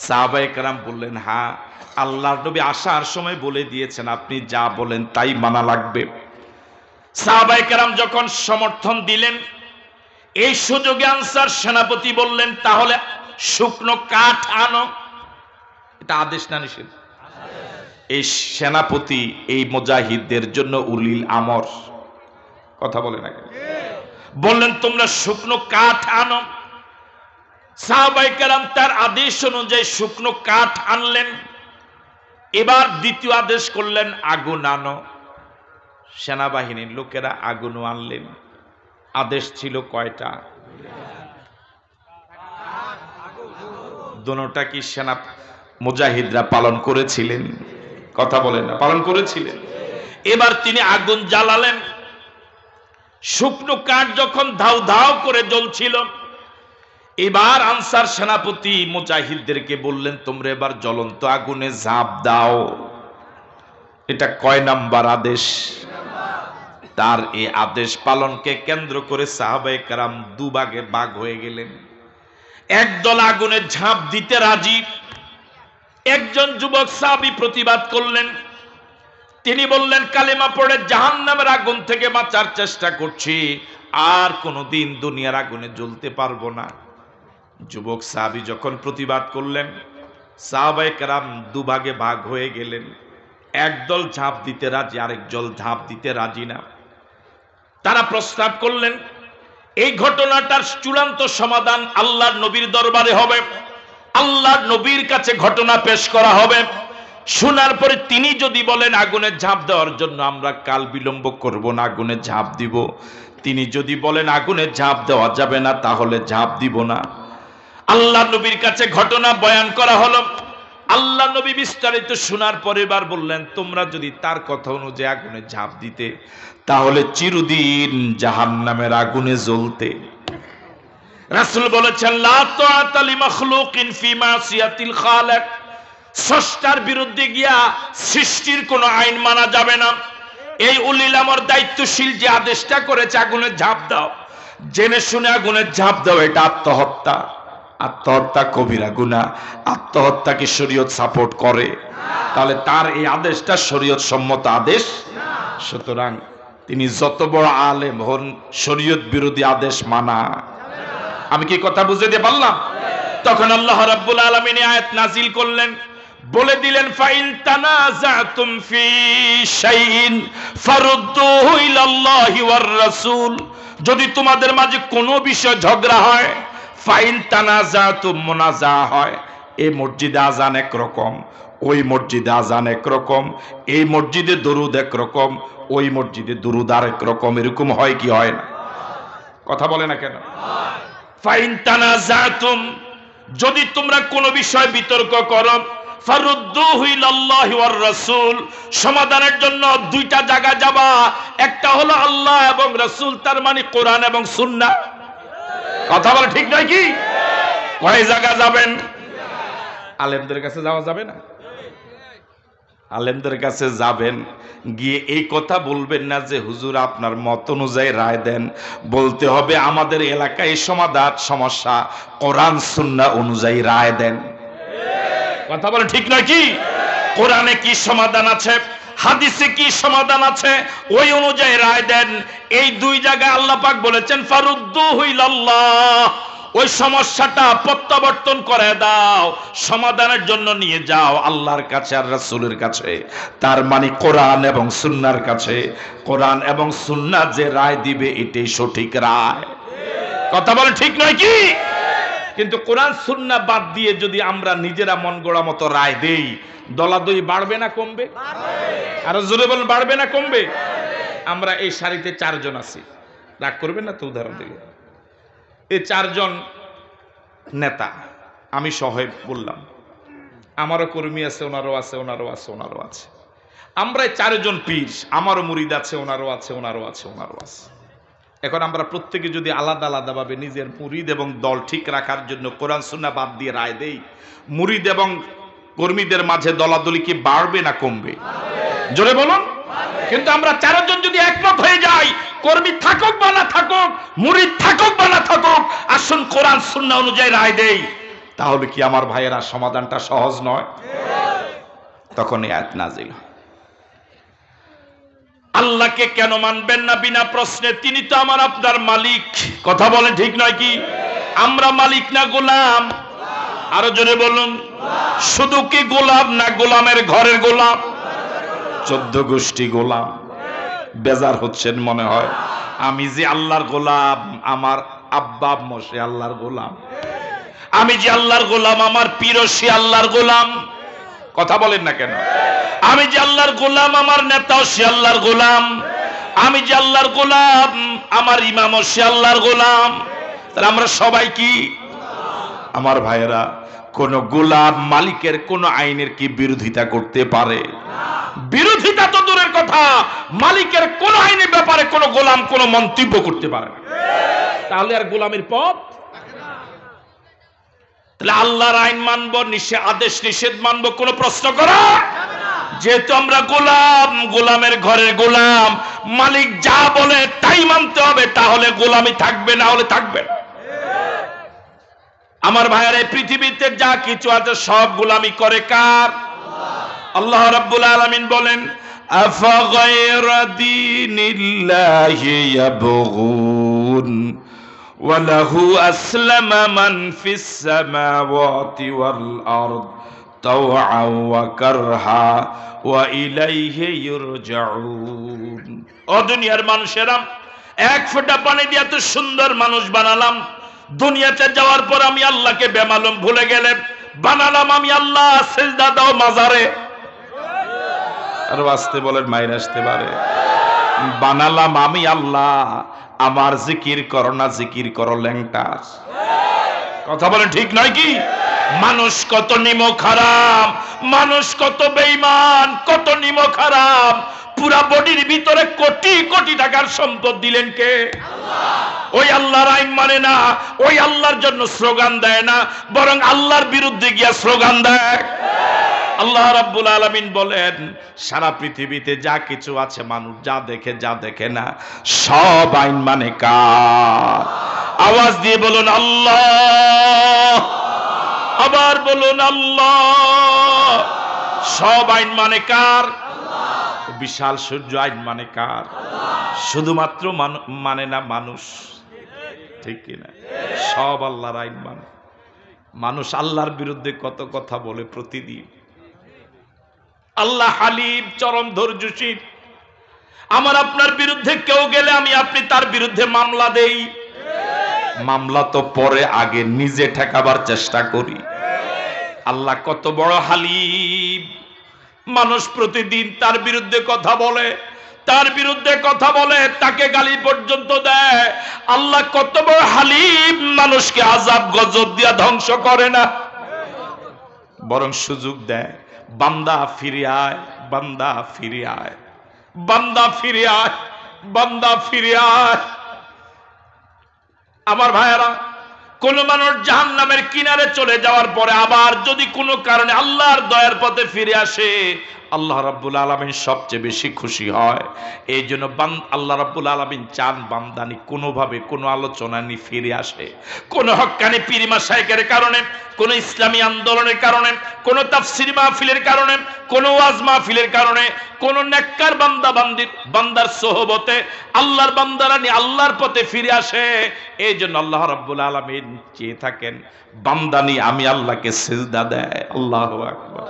সাহাবায়ে কেরাম বললেন, হ্যাঁ, আল্লাহর নবী আসার সময় বলে দিয়েছেন আপনি যা বলেন তাই মানা লাগবে। সাহাবায়ে কেরাম যখন সমর্থন দিলেন, এই সুযোগে আনসার সেনাপতি বললেন, তাহলে শুকনো কাঠ আনো। এটা আদেশ না নিষেধ? এই সেনাপতি এই মুজাহিদদের জন্য উলিল আমর, কথা বলে না? বললেন তোমরা শুকনো কাঠ আনো। সাহাবায়ে কেরাম তার আদেশ অনুযায়ী শুকনো কাঠ আনলেন। এবার দ্বিতীয় আদেশ করলেন আগুন আনো। সেনাবাহিনীর লোকেরা আগুনও আনলেন। আদেশ ছিল কয়টা? দোনোটা কি সেনা মুজাহিদরা পালন করেছিলেন? কথা বলেন না? পালন করেছিলেন। এবার তিনি আগুন জ্বালালেন। শুকনো কাঠ যখন ধাউ ধাউ করে জ্বলছিল, এবার আনসার সেনাপতি মুজাহিদদেরকে বললেন তোমরা এবার জ্বলন্ত আগুনে ঝাঁপ দাও। এটা কয় নাম্বার আদেশ? তার এই আদেশ পালনকে কেন্দ্র করে সাহাবায়ে কেরাম দুভাগে ভাগ হয়ে গেলেন। একদল আগুনে ঝাঁপ দিতে রাজি। একজন যুবক সাহাবী প্রতিবাদ করলেন। তিনি বললেন কালেমা পড়ে জাহান্নামের আগুন থেকে বাঁচার চেষ্টা করছি, আর কোনোদিন দুনিয়ার আগুনে জ্বলতে পারবো না। যুবক সাহাবী যখন প্রতিবাদ করলেন, সাহাবায়ে কেরাম দুভাগে ভাগ হয়ে গেলেন। একদল ঝাঁপ দিতে রাজি, আরেকদল ঝাঁপ দিতে রাজি না। তারা প্রস্তাব করলেন এই ঘটনাটার চূড়ান্ত সমাধান আল্লাহর নবীর দরবারে হবে। আল্লাহর নবীর কাছে ঘটনা পেশ করা হবে। শোনার পরে তিনি যদি বলেন আগুনে ঝাঁপ দেওয়ার জন্য, আমরা কাল বিলম্ব করব না, আগুনে ঝাঁপ দিব। তিনি যদি বলেন আগুনে ঝাঁপ দেওয়া যাবে না, তাহলে ঝাঁপ দিব না। আল্লাহ নবীর কাছে ঘটনা বয়ান করা হলো। আল্লাহ নবী বিস্তারিত শোনার পরে এবার বললেন তোমরা যদি তার কথা অনুযায়ী আগুনে ঝাঁপ দিতে, তাহলে চিরদিন জাহান্নামের আগুনে জ্বলতে। রাসূল বলেছেন লা তাআতা লিমাখলুকিন ফি মাসিয়াতিল খালিক। স্রষ্টার বিরুদ্ধে গিয়া সৃষ্টির কোনো আইন মানা যাবে না। এই উলিল আমর দায়িত্বশীল যে আদেশটা করেছে আগুনে ঝাঁপ দাও, জেনে শুনে আগুনে ঝাঁপ দাও, এটা আত্মহত্যা। আত্মহত্যা কবিরা গুনাহ। আত্মহত্যা কি শরীয়ত সাপোর্ট করে? তাহলে তার এই আদেশটা শরীয়ত সম্মত আদেশ। সুতরাং তিনি যত বড় আলেম হন, শরীয়ত বিরোধী আদেশ মানা। আমি কি কথা বুঝে দিয়ে পারলাম? তখন আল্লাহ রাব্বুল আলামিন আয়াত নাজিল করলেন, বলে দিলেন ফাইন তানাজাতুম ফি শাইইন ফারুদ্দুহু ইলাল্লাহি ওয়ার রাসূল। যদি তোমাদের মাঝে কোনো বিষয় ঝগড়া হয়, ফাইন তানাজাতুম মুনাজা হয়। এই মসজিদে আজান একরকম, ওই মসজিদে আজান একরকম, এই মসজিদে দরুদ একরকম, ওই মসজিদে দরুদ আরেক রকম, এরকম হয় কি হয় না? কথা বলে না কেন? ফাইন তানাজাতুম, যদি তোমরা কোনো বিষয় বিতর্ক করো, ফারুদ্দুহু ইলাল্লাহি ওয়ার রাসূল, সমাধানের জন্য দুইটা জায়গা যাবা। একটা হলো আল্লাহ এবং রাসূল, তার মানে কোরআন এবং সুন্নাহ। কথা বলে ঠিক নয় কি? কয় জায়গা যাবেন? আলেমদের কাছে যাওয়া যাবে না? আলেমদের কাছে যাবেন, গিয়ে এই কথা বলবেন না যে হুজুর আপনার মত অনুযায়ী রায় দেন। বলতে হবে আমাদের এলাকায় এই সমাধান সমস্যা, কোরআন সুন্নাহ অনুযায়ী রায় দেন। কথা বলে ঠিক নয় কি? কোরআনে কি সমাধান আছে, হাদিসে কি সমাধান আছে, ওই অনুযায়ী রায় দেন। এই দুই জায়গায় আল্লাহ পাক বলেছেন ফারুদ্দুহু ইলাল্লাহ, ওই সমস্যাটা প্রত্যাবর্তন করে দাও, সমাধানের জন্য নিয়ে যাও আল্লাহর কাছে আর রাসূলের কাছে। তার মানে কোরআন এবং সুন্নাহর কাছে। কোরআন এবং সুন্নাহ যে রায় দিবে এটাই সঠিক রায়। কথা বলে ঠিক নয় কি? কিন্তু কোরআন সুন্নাহ বাদ দিয়ে যদি আমরা নিজেরা মন গড়া মতো রায় দেই, দলাদলি বাড়বে না কমবে? আরো জোরে বলেন, বাড়বে না কমবে? আমরা এই সারিতে 4 জন আছি, রাগ করবেন না তো উদাহরণ দিলে। এই 4 জন নেতা, আমি সহ বললাম, আমারও কর্মী আছে, ওনারও আছে, ওনারও আছে, ওনারও আছে। আমরা 4 জন পীর, আমারও মুরিদ আছে, ওনারও আছে, ওনারও আছে, ওনারও আছে। এখন আমরা প্রত্যেকে যদি আলাদা আলাদা ভাবে নিজের মুরিদ এবং দল ঠিক রাখার জন্য কোরআন সুন্নাহ বাদ দিয়ে রায় দেই, মুরিদ এবং কর্মীদের মাঝে দলাদলি কি বাড়বে না কমবে? জোরে বলুন। কিন্তু আমরা চারজন যদি একমত হয়ে যাই, কর্মী থাকুক বা না থাকুক, মুরিদ থাকুক বা না থাকুক, আসুন কোরআন সুন্নাহ অনুযায়ী রায় দেই, তাহলে কি আমার ভাইয়েরা সমাধানটা সহজ নয়? তখন এই আয়াত নাযিল হয়। আল্লাহকে কেন মানবেন না বিনা প্রশ্নে? তিনি তো আমার আপনার মালিক। কথা বলেন ঠিক নয় কি? আমরা মালিক না গোলাম? আরো জোরে বলুন। শুধু কি গোলাম না গোলামের ঘরের গোলাম? 14 গোষ্ঠী গোলাম। বেজার হচ্ছেন মনে হয়। আমি যে আল্লাহর গোলাম, আমার আব্বা আম্মা সে আল্লাহর গোলাম। আমি যে আল্লাহর গোলাম, আমার পীর সে আল্লাহর গোলাম। কথা বলেন না কেন? আমি যে আল্লাহর গোলাম, আমার নেতাও সে আল্লাহর গোলাম। আমি যে আল্লাহর গোলাম, আমার ইমামও সে আল্লাহর গোলাম। তাহলে আমরা সবাই কি? আমার ভাইয়েরা, কোন গোলাম মালিকের কোন আইনের কি বিরোধিতা করতে পারে? বিরোধিতা তো দূরের কথা, মালিকের কোন আইনের ব্যাপারে কোন গোলাম কোন মন্তব্য করতে পারে না। তাহলে আর গোলামের পথ? তাহলে আল্লাহর আইন মানবো, আদেশ নিষেধ মানবো, কোন প্রশ্ন করা? যেহেতু আমরা গোলাম, গোলামের ঘরের গোলাম, মালিক যা বলে তাই মানতে হবে, তাহলে গোলামি থাকবে, না হলে থাকবে না। আমার ভাইয়েরা, পৃথিবীতে যা কিছু আছে সব গোলামি করে কার? আল্লাহ রাব্বুল আলামিন বলেন, আফাগায়রা দীনিল্লাহি ইয়াবগুন ওয়া লাহু আসলামা মান ফিস সামাওয়াতি ওয়াল আরদ তাওআন ওয়া কারহা ওয়া ইলাইহি ইরজাউন। ও দুনিয়ার মানুষেরা, এক ফোঁটা পানি দিয়ে এত সুন্দর মানুষ বানালাম, দুনিয়াতে যাওয়ার পর আমি আল্লাহকে বেমালুম ভুলে গেলে বানালাম আমি আল্লাহ, সিজদা দাও মাজারে। আর আসতে বলেন, মাইর আসতে পারে। বানালাম আমি আল্লাহ, আমার জিকির করো না, জিকির করো ল্যাংটার। কথা বলেন ঠিক নয় কি? মানুষ কত নিমক হারাম, মানুষ কত বেঈমান, কত নিমক হারাম। পুরা বডির ভিতরে কোটি কোটি টাকার সম্পদ দিলেন কে? ওই আল্লাহর আইন মানে না, ওই আল্লাহর জন্য স্লোগান দেয় না, বরং আল্লাহর বিরুদ্ধে গিয়া স্লোগান দেয়। আল্লাহ রাব্বুল আলামিন বলেন, সারা পৃথিবীতে যা কিছু আছে, মানুষ যা দেখে যা দেখে না, সব আইন মানে কার? আওয়াজ দিয়ে বলুন আল্লাহ। আবার বলুন আল্লাহ। সব আইন মানে কার? বিশাল সূর্য আইন মানে কার? শুধুমাত্র মানে না মানুষ, ঠিক কিনা? সব আল্লাহর আইন মানে। মানুষ আল্লাহর বিরুদ্ধে কত কথা বলে প্রতিদিন। আল্লাহ হালিম, চরম ধৈর্যশীল। আমার আপনার বিরুদ্ধে কেউ গেলে আমি আপনি তার বিরুদ্ধে মামলা দেই। মামলা তো পরে, আগে নিজে ঠেকাবার চেষ্টা করি। আল্লাহ কত বড় হালিম। মানুষ প্রতিদিন তার বিরুদ্ধে কথা বলে, তার বিরুদ্ধে কথা বলে, তাকে গালি পর্যন্ত দেয়। আল্লাহ কত বড় হালিম, মানুষকে আযাব গজব দিয়া ধ্বংস করে না, বরং সুযোগ দেয়। বান্দা ফিরে আয়, বান্দা ফিরে আয়, বান্দা ফিরে আয়, বান্দা ফিরে আয়। আমার ভাইয়েরা, কোন মানুষ জাহান্নামের কিনারে চলে যাওয়ার পরে আবার যদি কোনো কারণে আল্লাহর দয়ার পথে ফিরে আসে, আল্লাহ রাব্বুল আলামিন সবচেয়ে বেশি খুশি হয়। এই জন্য আল্লাহ রাব্বুল আলামিন চান বান্দানি কোনোভাবে কোনো আলোচনা নিয়ে ফিরে আসে। কোনো হক্কানি পীর মাশায়েখের কারণে, কোনো ইসলামী আন্দোলনের কারণে, কোনো তাফসীর মাহফিলের কারণে, কোনো ওয়াজ মাহফিলের কারণে, কোনো নেককার বান্দার সোহবতে আল্লাহর বান্দারা নিয়ে আল্লাহর পথে ফিরে আসে। এই জন্য আল্লাহ রাব্বুল আলামিন চেয়ে থাকেন বান্দানি আমি আল্লাহকে সিজদা দেয়। আল্লাহু আকবার।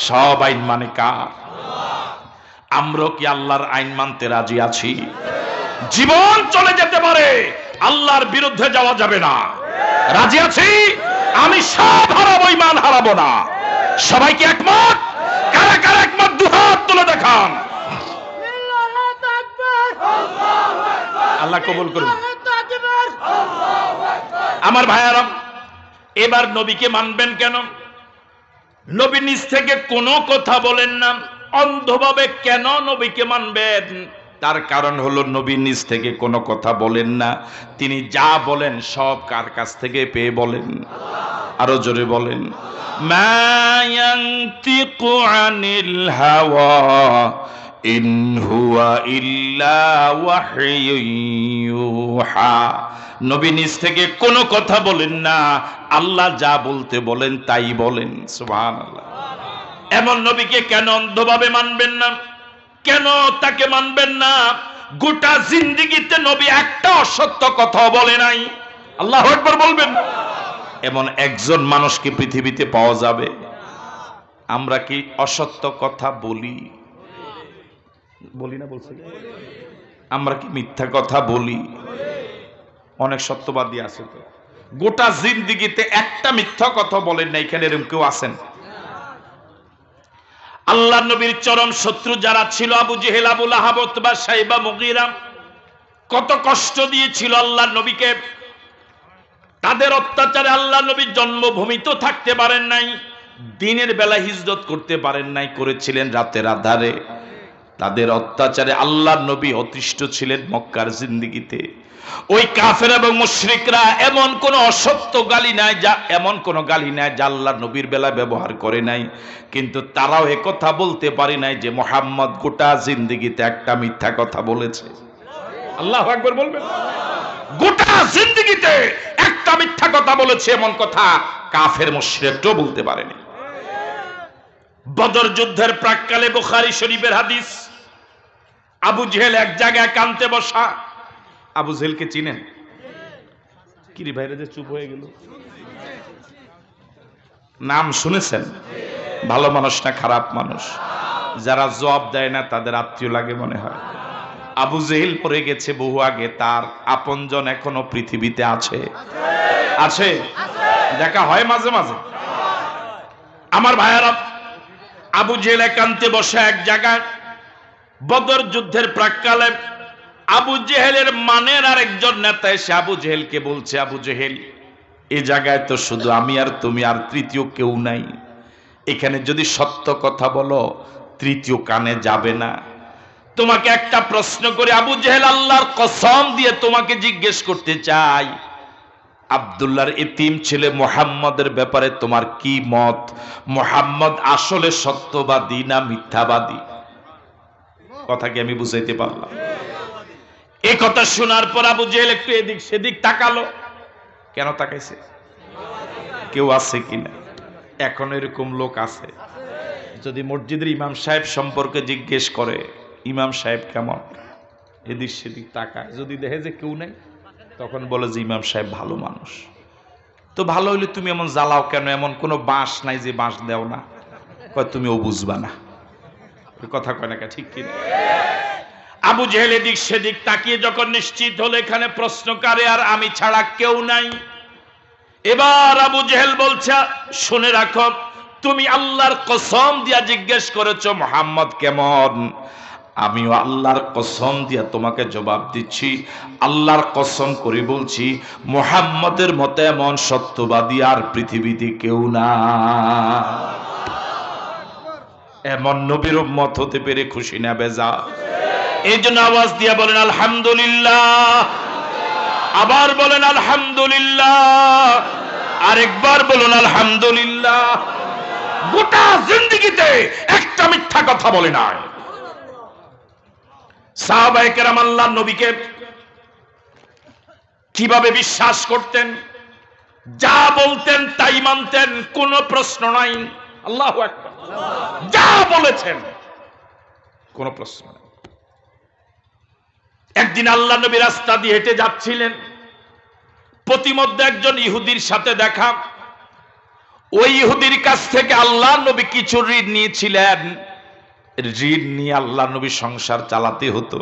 সব আইন মানে কার? আমরা কি আল্লাহর আইন মানতে রাজি আছি? জীবন চলে যেতে পারে, আল্লাহর বিরুদ্ধে যাওয়া যাবে না। রাজি আছি? আমি সব হারাবো, ঈমান হারাবো না। সবাই কি একমত? কারা কারা একমত? দুহাত তুলে দেখান। আল্লাহ কবুল করুন। আমার ভাইয়ারা, এবার নবীকে মানবেন কেন? নবী নিজ থেকে কোনো কথা বলেন না, অন্ধভাবে কেন নবীকে মানবেন? তার কারণ হলো নবী নিজ থেকে কোনো কথা বলেন না। তিনি যা বলেন সব কার কাছ থেকে পেয়ে বলেন? আরো জোরে বলেন। মা ইয়ানতিকু আনিল হাওয়া ইন হুয়া ইল্লা ওয়াহয়ুন ইউহা। নবী নিজ থেকে কোনো কথা বলেন না, আল্লাহ যা বলতে বলেন তাই বলেন। সুবহানাল্লাহ। এমন নবীকে কেন অন্ধভাবে মানবেন না? কেন তাকে মানবেন না? গোটা জিন্দেগিতে নবী একটা অসত্য কথা বলে নাই। আল্লাহু আকবার বলবেন। এমন একজন মানুষ কি পৃথিবীতে পাওয়া যাবে? আমরা কি অসত্য কথা বলি? বলি না? বলছি। আমরা কি মিথ্যা কথা বলি? অনেক সত্যবাদী আছে তো, গোটা জিন্দেগিতে একটা মিথ্যা কথা বলেন না। এখানে এরকম কেউ আছেন? আল্লাহ নবীর চরম শত্রু যারা ছিল, আবু জেহেল, আবু লাহাব, উতবা, শাইবা, মুগীরা, কত কষ্ট দিয়েছিল আল্লাহ নবীকে। তাদের অত্যাচারে আল্লাহ নবী জন্মভূমিতেও থাকতে পারেন নাই, দিনের বেলা হিজরত করতে পারেন নাই, করেছিলেন রাতের আধারে। তাদের অত্যাচারে আল্লাহ নবী অতিষ্ঠ ছিলেন মক্কার জিন্দেগিতে। ওই কাফের এবং মুশরিকরা এমন কোন অসত্য গালি নাই, যা এমন কোন গালি নাই যা আল্লাহ নবীর বেলা ব্যবহার করে নাই। কিন্তু তারাও একথা বলতে পারে নাই যে মুহাম্মদ গোটা জিন্দেগিতে একটা মিথ্যা কথা বলেছে। আল্লাহু আকবার বলবেন। গোটা জিন্দেগিতে একটা মিথ্যা কথা বলেছে, এমন কথা কাফের মুশরিকও বলতে পারেনি। বদর যুদ্ধের প্রাক্কালে বুখারী শরীফের হাদিস, আবু জেহেল এক জায়গায় কানতে বসা। আবু জেহেলকে চিনেন? কিরে ভাইরা যে চুপ হয়ে গেল? নাম শুনেছেন? ভালো মানুষ না খারাপ মানুষ? যারা জবাব দেয় না তাদের আত্মীয় লাগে মনে হয়। আবু জেহেল পড়ে গেছে বহু আগে, তার আপনজন এখনো পৃথিবীতে আছে। আছে, দেখা হয় মাঝে মাঝে। আমার ভাইয়ারা, আবু জেহেল একান্তে বসে এক জায়গায়। বদর যুদ্ধের প্রাক্কালে আবু জেহেলের মানের আরেকজন নেতা এসে আবু জেহেলকে বলছে, আবু জেহেল, এই জায়গায় তো শুধু আমি আর তুমি, আর তৃতীয় কেউ নাই। এখানে যদি সত্য কথা বলো তৃতীয় কানে যাবে না। তোমাকে একটা প্রশ্ন করে আবু জেহেল, আল্লাহর কসম দিয়ে তোমাকে জিজ্ঞেস করতে চাই, আব্দুল্লাহর এতিম ছেলে মুহাম্মদের ব্যাপারে তোমার কি মত? মুহাম্মদ আসলে সত্যবাদী না মিথ্যাবাদী? কথা কি আমি বুঝাইতে পারলাম? এই কথা শোনার পর আবু জেহেল একটু এদিক সেদিক তাকালো। কেন তাকাইছে? কেউ আছে কিনা? এখন এরকম লোক আছে, যদি মসজিদের ইমাম সাহেব সম্পর্কে জিজ্ঞেস করে, ইমাম সাহেব কেমন, এদিক সেদিক তাকায়, যদি দেখে যে কেউ নেই তখন বলে যে ইমাম সাহেব ভালো মানুষ। তো ভালো হইলে তুমি এমন জ্বালাও কেন? এমন কোনো বাঁশ নাই যে বাঁশ দেও না? কয় তুমিও বুঝবা না। কথা কয় না, ঠিক কিনা? আবু জেহেল এদিক সেদিক তাকিয়ে যখন নিশ্চিত হলো এখানে প্রশ্নকারে আর আমি ছাড়া কেউ নাই, এবার আবু জেহেল বলছে, শুনে রাখো, তুমি আল্লাহর কসম দিয়া জিজ্ঞেস করেছো মুহাম্মদ কেমন, আমিও আল্লাহর কসম দিয়া তোমাকে জবাব দিচ্ছি। আল্লাহর কসম করে বলছি, মুহাম্মদের মতো এমন সত্যবাদী আর পৃথিবীতে কেউ না। এমন নবীর উম্মত হতে পেরে খুশি না বেজা? এই জন্য আওয়াজ দিয়া বলেন আলহামদুলিল্লাহ। আবার বলেন আলহামদুলিল্লাহ। আরেকবার বলুন আলহামদুলিল্লাহ। গোটা জিন্দেগিতে একটা মিথ্যা কথা বলে নাই। সাহাবায়ে কেরাম আল্লাহর নবীকে কিভাবে বিশ্বাস করতেন, যা বলতেন তাই মানতেন, কোনো প্রশ্ন নাই। আল্লাহু আকবার। যা বলেছেন কোনো প্রশ্ন নাই। একদিন আল্লাহ নবী রাস্তা দিয়ে হেঁটে যাচ্ছিলেন, প্রতিমধ্যে একজন ইহুদির সাথে দেখা। ওই ইহুদির কাছ থেকে আল্লাহ নবী কিছু ঋণ নিয়েছিলেন। ঋণ নিয়ে আল্লাহ নবী সংসার চালাতে হতো।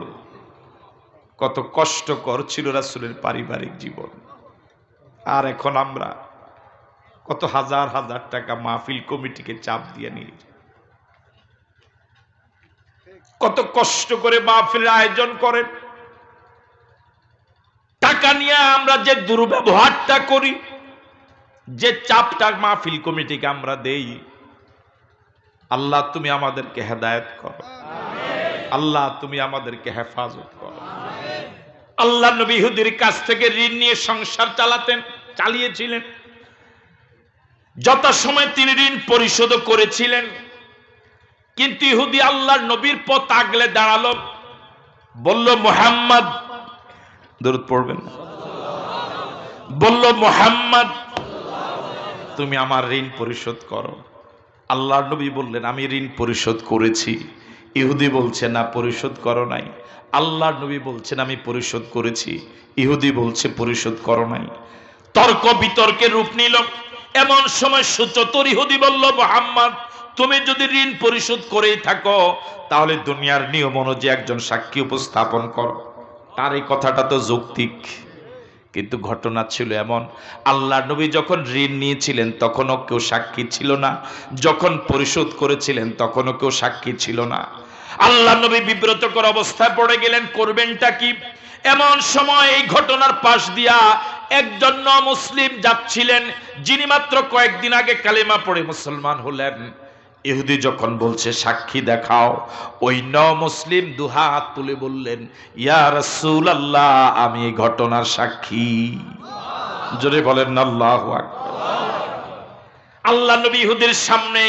কত কষ্টকর ছিল রাসূলের পারিবারিক জীবন। আর এখন আমরা কত হাজার হাজার টাকা মাহফিল কমিটিকে চাপ দিয়ে নিয়ে, কত কষ্ট করে মাহফিলের আয়োজন করেন, টাকা নিয়ে আমরা যে দুর্ব্যবহারটা করি, যে চাপটা মাহফিল কমিটিকে আমরা দেই। আল্লাহ তুমি আমাদেরকে হেদায়েত করো, আল্লাহ তুমি আমাদেরকে হেফাজত করো। আল্লাহ নবী ইহুদির কাছ থেকে ঋণ নিয়ে সংসার চালিয়েছিলেন। যত সময় তিনি ঋণ পরিশোধ করেছিলেন, কিন্তু ইহুদি আল্লাহর নবীর পথ আগলে দাঁড়ালো, বলল মুহাম্মদ, দরুদ পড়বেন, বলল মুহাম্মদ তুমি আমার ঋণ পরিশোধ করো। আল্লাহর নবী বললেন আমি ঋণ পরিশোধ করেছি। ইহুদি বলছে না পরিশোধ করো নাই। আল্লাহর নবী বলছেন আমি পরিশোধ করেছি। ইহুদি বলছে পরিশোধ করো নাই। তর্ক বিতর্কের রূপ নিল। এমন সময় সুচতুর ইহুদি বলল মুহাম্মদ তুমি যদি ঋণ পরিশোধ করেই থাকো তাহলে দুনিয়ার নিয়ম অনুযায়ী একজন সাক্ষী উপস্থাপন করো। তার এই কথাটা তো যৌক্তিক, কিন্তু ঘটনা ছিল এমন, আল্লাহ নবী যখন ঋণ নিয়েছিলেন তখনও কেউ সাক্ষী ছিল না, যখন পরিশোধ করেছিলেন তখনও কেউ সাক্ষী ছিল না। আল্লাহ নবী বিব্রতকর অবস্থায় পড়ে গেলেন, করবেনটা কি? এমন সময় এই ঘটনার পাশ দিয়া একজন মুসলিম যাচ্ছিলেন, যিনি মাত্র কয়েকদিন আগে কালেমা পড়ে মুসলমান হলেন। ইহুদি যখন বলছে সাক্ষী দেখাও, ওই মুসলিম দুহাত তুলে বললেন ইয়া রাসূলুল্লাহ আমি এই ঘটনার সাক্ষী। জোরে বলেন আল্লাহু আকবার। আল্লাহ নবী ইহুদির সামনে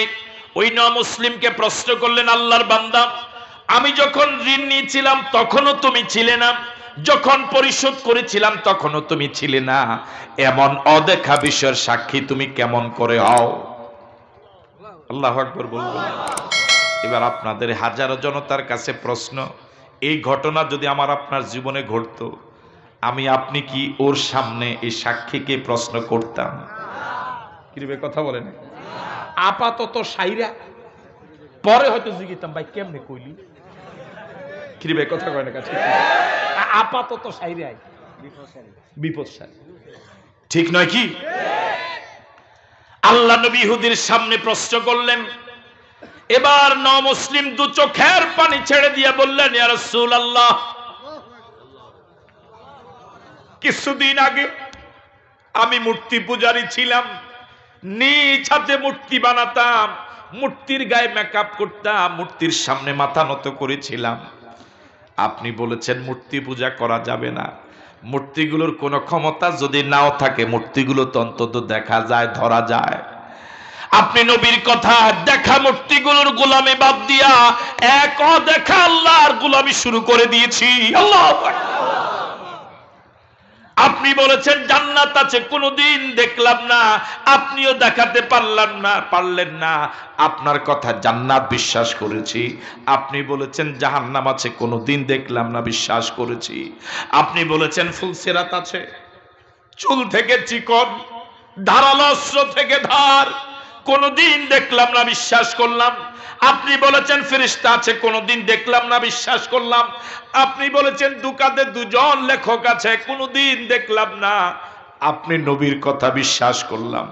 ওই মুসলিমকে প্রশ্ন করলেন, আল্লাহর বান্দা আমি যখন ঋণ নিয়েছিলাম তখনও তুমি ছিলে না, যখন পরিশোধ করেছিলাম তখনও তুমি ছিলে না, এমন অদেখা বিষয়ের সাক্ষী তুমি কেমন করে হও? আল্লাহু আকবার বলবেন। এবার আপনাদের হাজারো জনতার কাছে প্রশ্ন, এই ঘটনা যদি আমার আপনার জীবনে ঘটতো, আমি আপনি কি ওর সামনে এই সাক্ষীকে প্রশ্ন করতাম? কিভাবে কথা বলেন? আপাতত সাইরা, পরে হয়তো জিজ্ঞেতাম ভাই কেমনে কইলি, কিভাবে কথা কয় না কাছে। আপাতত সাইরাই বিপদশালী, ঠিক নয় কি? আল্লাহ নবী ইহুদির সামনে প্রশ্ন করলেন। এবার মুসলিম দু চোখের পানি ছেড়ে দিয়ে বললেন ইয়া রাসূলুল্লাহ কিছুদিন আগে আমি মূর্তি পূজারী ছিলাম, নিজ হাতে মূর্তি বানাতাম, মূর্তির গায়ে মেকআপ করতাম, মূর্তির সামনে মাথা নত করেছিলাম। আপনি বলেছেন মূর্তি পূজা করা যাবে না। মূর্তিগুলোর কোনো ক্ষমতা যদি নাও থাকে মূর্তিগুলো তো অন্তত দেখা যায়, ধরা যায়। আপনি নবীর কথা দেখা মূর্তিগুলোর গোলামি বাদ দিয়া এক অদেখা আল্লাহর গোলামি শুরু করে দিয়েছি। আল্লাহু আকবার। আপনি বলেছেন জান্নাত আছে, কোনোদিন দেখলাম না, আপনিও দেখাতে পারলেন না। আপনার কথা জান্নাত বিশ্বাস করেছি। আপনি বলেছেন জাহান্নাম আছে, কোনোদিন দেখলাম না, বিশ্বাস করেছি। আপনি বলেছেন ফুলসিরাত আছে, চুল থেকে চিকন, ধারালো অস্ত্র থেকে ধার, কোনোদিন দেখলাম না, বিশ্বাস করলাম। আপনি বলেছেন ফেরেশতা আছে, কোনোদিন দেখলাম না, বিশ্বাস করলাম। আপনি বলেছেন দুকাতে দুজন লেখক আছে, কোনোদিন দেখলাম না, আপনি নবীর কথা বিশ্বাস করলাম।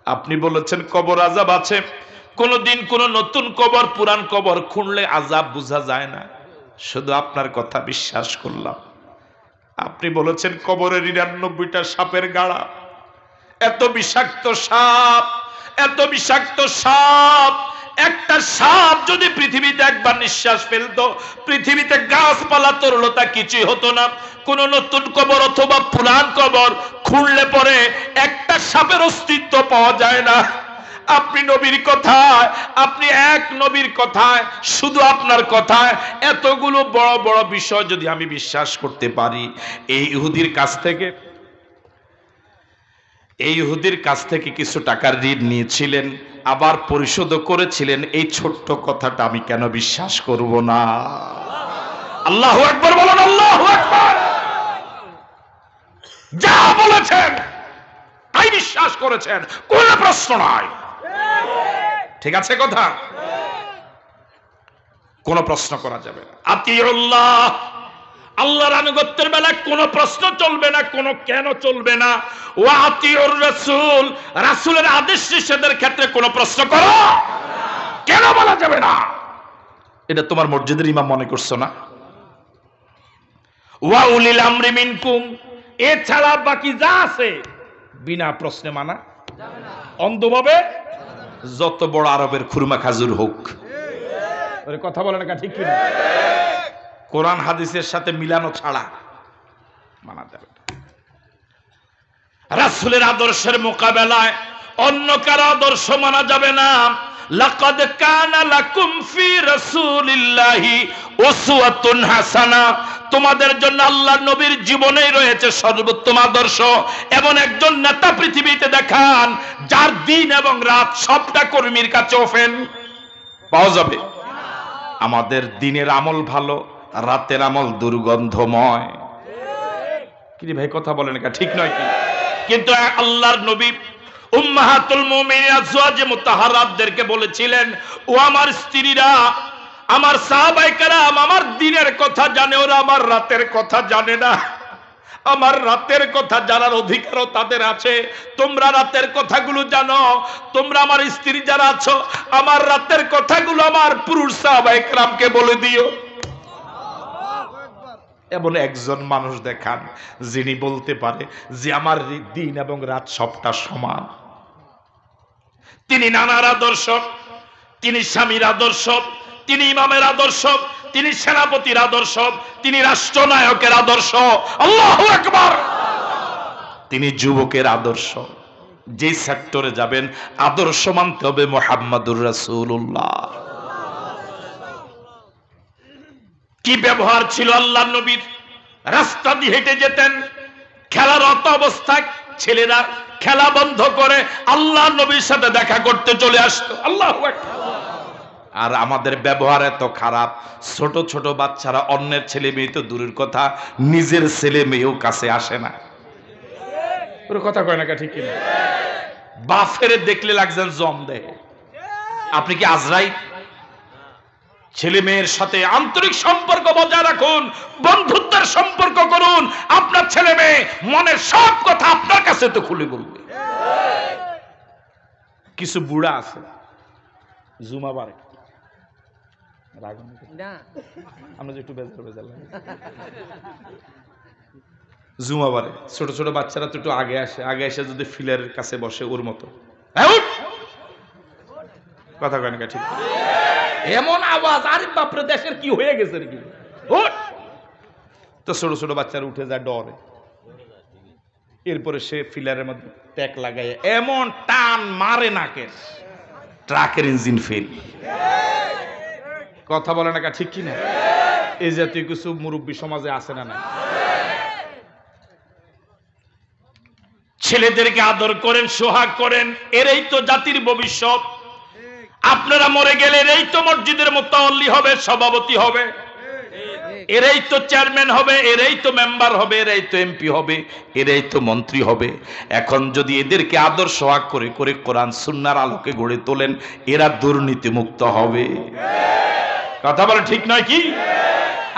আপনি বলেছেন কবর আযাব আছে, কোনোদিন কোন নতুন কবর পুরান কবর খুঁড়লে আযাব বোঝা যায় না, শুধু আপনার কথা বিশ্বাস করলাম। আপনি বলেছেন কবরের ৯৯টা সাপের গাড়া, এত বিষাক্ত সাপ, এত বিষাক্ত সাপ, একটা সাপ যদি পৃথিবীতে একবার নিঃশ্বাস ফেলতো পৃথিবীতে গাছপালা তরলতা কিছুই হতো না। কোন নতুন কবর অথবা পুরান কবর খুঁড়লে পরে একটা সাপের অস্তিত্ব পাওয়া যায় না। আপনি নবীর কথায়, আপনি এক নবীর কথায়, শুধু আপনার কথায় এতগুলো বড় বড় বিষয় যদি আমি বিশ্বাস করতে পারি, এই ইহুদির কাছ থেকে কিছু টাকার ঋণ নিয়েছিলেন, আবার পরিশোধ করেছিলেন, এই ছোট্ট কথাটা আমি কেন বিশ্বাস করব না? আল্লাহু আকবার বলেন, আল্লাহু আকবার। যা বলেছেন তাই বিশ্বাস করেছেন, কোনো প্রশ্ন নাই। ঠিক আছে কথা? কোনো প্রশ্ন করা যাবে না। আতিউল্লাহ, আল্লাহর আনুগত্যের বেলায় কোনো প্রশ্ন চলবে না, কোনো কেন চলবে না। ওয়া আতিউর রাসূল, রাসূলের আদেশ নিষেধের ক্ষেত্রে কোনো প্রশ্ন করো কেন বলা যাবে না। এটা তোমার মসজিদের ইমাম মনে করছো না? ওয়া উলিল আমরি মিনকুম, এছাড়া বাকি যা আছে বিনা প্রশ্নে মানা যাবে না, অন্ধভাবে, যত বড় আরবের খুরমা খাজুর হোক। ওরে কথা বলে না, ঠিক কিনা? কোরআন হাদিসের সাথে মিলানো ছাড়া মানা যাবে না। রাসূলের আদর্শের মোকাবেলায় অন্য কারো আদর্শ মানা যাবে না। লাকাদ কানা লাকুম ফি রাসূলিল্লাহি উসওয়াতুন হাসানা, তোমাদের জন্য আল্লাহর নবীর জীবনেই রয়েছে সর্বোত্তম আদর্শ। এমন একজন নেতা পৃথিবীতে দেখান যার দিন এবং রাত সবটা কর্মীর কাছে ওপেন পাওয়া যাবে। আমাদের দিনের আমল ভালো, রাতের আমল দুর্গন্ধময়। কি ভাই কথা বলেন, এটা ঠিক নয় কি? কিন্তু আল্লাহর নবী উম্মাহাতুল মুমিনিন আজওয়াজে মুতাহারাতদেরকে বলেছিলেন, ও আমার স্ত্রীরা, আমার সাহাবায়ে কেরাম আমার দিনের কথা জানে, ওরা আমার রাতের কথা জানে না। আমার রাতের কথা জানার অধিকারও তাদের আছে। তোমরা রাতের কথাগুলো জানো, তোমরা আমার স্ত্রী যারা আছো আমার রাতের কথাগুলো আমার পুরুষ সাহাবায়ে কেরামকে বলে দিও। এমন একজন মানুষ দেখান যিনি বলতে পারে যে আমার দিন এবং রাত সবটা সমান। তিনি নানার আদর্শ, তিনি স্বামীর আদর্শ, তিনি ইমামের আদর্শ, তিনি সেনাপতির আদর্শ, তিনি রাষ্ট্রনায়কের আদর্শ। আল্লাহু আকবার। তিনি যুবকের আদর্শ। যে সেক্টরে যাবেন আদর্শ মানতে হবে মুহাম্মাদুর রাসূলুল্লাহ। কি ব্যবহার ছিল আল্লাহর নবীর? রাস্তা দিয়ে হেঁটে যেতেন, খেলারত অবস্থায় ছেলেরা খেলা বন্ধ করে আল্লাহর নবীর সাথে দেখা করতে চলে আসতো। আল্লাহু আকবার। আর আমাদের ব্যবহার এত খারাপ, ছোট ছোট বাচ্চারা অন্যের ছেলে মেয়ে তো দূরের কথা, নিজের ছেলে মেয়েও কাছে আসে না। ওর কথা কয় না, ঠিক কিনা? বাফের দেখলে লাগছেন জম দেয়। আপনি কি আজরাইল? ছেলে মেয়ের সাথে আন্তরিক সম্পর্ক বজায় রাখুন, বন্ধুত্বের সম্পর্ক করুন। আপনার ছেলে মেয়ে মনের সব কথা আপনার কাছে তো খুলে বলবে। কিছু বুড়া আছে জুমাবারে আমরা একটু বেজার জুমাবারে ছোট ছোট বাচ্চারা তো একটু আগে আসে, আগে এসে যদি ফিলের কাছে বসে ওর মতো কথা কয় না, ঠিক? এমন আওয়াজ, আরে বাপরে দেশের কি হয়ে গেছে নাকি? তো ছোট ছোট বাচ্চারা উঠে যায় ডরে। এরপরে সে ফিলারের মধ্যে ট্যাক লাগায় এমন টান মারে নাকে, ট্রাকের ইঞ্জিন ফেল। কথা বলে না, ঠিক কিনা? এই জাতীয় কিছু মুরব্বী সমাজে আছে না? না, ছেলেদেরকে আদর করেন, সোহাগ করেন, এরাই তো জাতির ভবিষ্যৎ। আপনারা মরে গেলে এরাই তো মসজিদের মুতাওয়াল্লি হবে, সভাপতি হবে, এরাই তো চেয়ারম্যান হবে, এরাই তো মেম্বার হবে, এরাই তো এমপি হবে, এরাই তো মন্ত্রী হবে। এখন যদি এদেরকে আদর সোহাগ করে করে কোরআন সুন্নাহর আলোকে গড়ে তোলেন, এরা দুর্নীতি মুক্ত হবে। কথা বলে ঠিক নয় কি?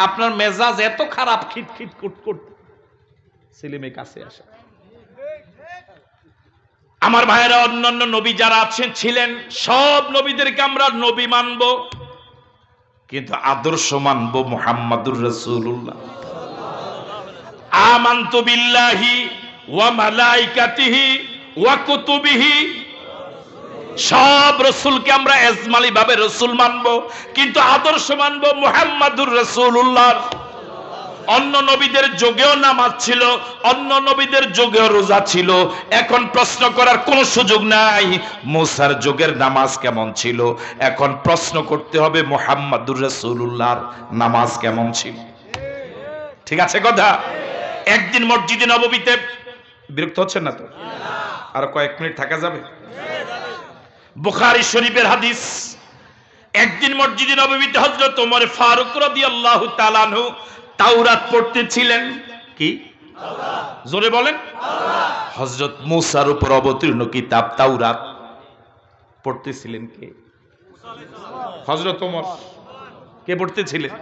আপনার মেজাজ এত খারাপ, খিটখিট কুটকুট, ছেলে মেয়ে কাছে আসে। আমার ভাইয়েরা, অন্যান্য নবী যারা আছেন ছিলেন, সব নবীদেরকে আমরা নবী মানব, কিন্তু আদর্শ মানব মুহাম্মাদুর রাসূলুল্লাহ। আমানতু বিল্লাহি ওয়া মালাইকাতিহি ওয়া কুতুবিহি, সব রাসূলকে আমরা এজমালি ভাবে রাসূল মানব, কিন্তু আদর্শ মানব মুহাম্মাদুর রাসূলুল্লাহ। অন্য নবীদের যুগেও নামাজ ছিল, অন্য নবীদের যুগেও রোজা ছিল। এখন প্রশ্ন করার কোন সুযোগ নাই মুসার যুগের নামাজ কেমন ছিল, এখন প্রশ্ন করতে হবে মুহাম্মাদুর রাসূলুল্লাহর নামাজ কেমন ছিল। ঠিক আছে কথা? একদিন মসজিদে নববীতে, বিরক্ত হচ্ছেন না তো? আর কয়েক মিনিট থাকা যাবে? বুখারী শরীফের হাদিস, একদিন মসজিদে নববীতে হযরত ওমর ফারুক রাদিয়াল্লাহু তাআলা আনহু তাওরাত পড়তেছিলেন। কি জোরে বলেন? হযরত মুসার উপর অবতীর্ণ কিতাব তাওরাত পড়তেছিলেন কে? হযরত ওমর। কে পড়তেছিলেন?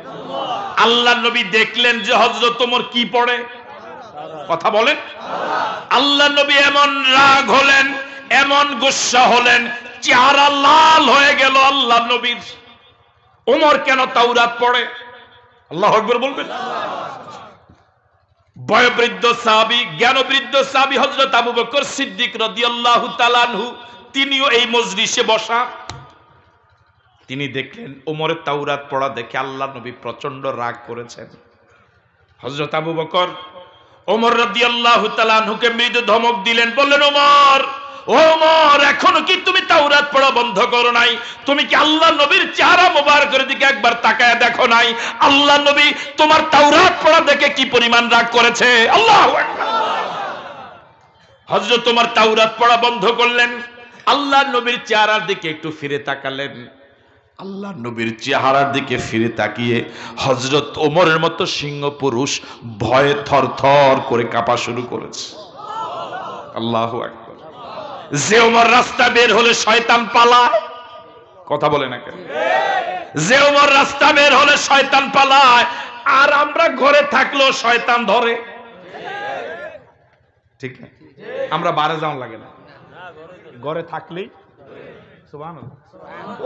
আল্লাহর নবী দেখলেন যে হযরত ওমর কি পড়ে। কথা বলেন? আল্লাহর নবী এমন রাগ হলেন, এমন গুসা হলেন, চেহারা লাল হয়ে গেল আল্লাহর নবীর। ওমর কেন তাওরাত পড়ে? আল্লাহু আকবার বলবেন। বয়োবৃদ্ধ সাহাবী, জ্ঞানবৃদ্ধ সাহাবী হযরত আবু বকর সিদ্দিক রাদিয়াল্লাহু তাআলা আনহু, তিনিও এই মজলিসে বসা। তিনি দেখলেন ওমরের তাওরাত পড়া দেখে আল্লাহর নবী প্রচন্ড রাগ করেছেন। হযরত আবু বকর ওমর রাদিয়াল্লাহু তাআলা আনহুকে মৃদু ধমক দিলেন, বললেন, ওমর, ও ওমর, এখনো কি তুমি তাওরাত পড়া বন্ধ করো নাই? তুমি কি আল্লাহ নবীর চেহারা মোবারকের দিকে একবার তাকায় দেখো নাই? আল্লাহ নবী তোমার তাওরাত পড়া দেখে কি পরিমাণ রাগ করেছে। আল্লাহু আকবার। হযরত তোমার তাওরাত পড়া বন্ধ করলেন, আল্লাহ নবীর চেহারার দিকে একটু ফিরে তাকালেন। আল্লাহ নবীর চেহারার দিকে ফিরে তাকিয়ে হযরত ওমরের মতো সিংহ পুরুষ ভয়ে থরথর করে কাঁপা শুরু করেছে। আল্লাহু আকবার। যে ওমর রাস্তা বের হলে শয়তান পালায়, কথা বলে না কেন? যে ওমর রাস্তা বের হলে শয়তান পালায়, আর আমরা ঘরে থাকলেও শয়তান ধরে, ঠিক না? আমরা বারে যাওয়া লাগে না, ঘরে থাকলেই সুবহানাল্লাহ।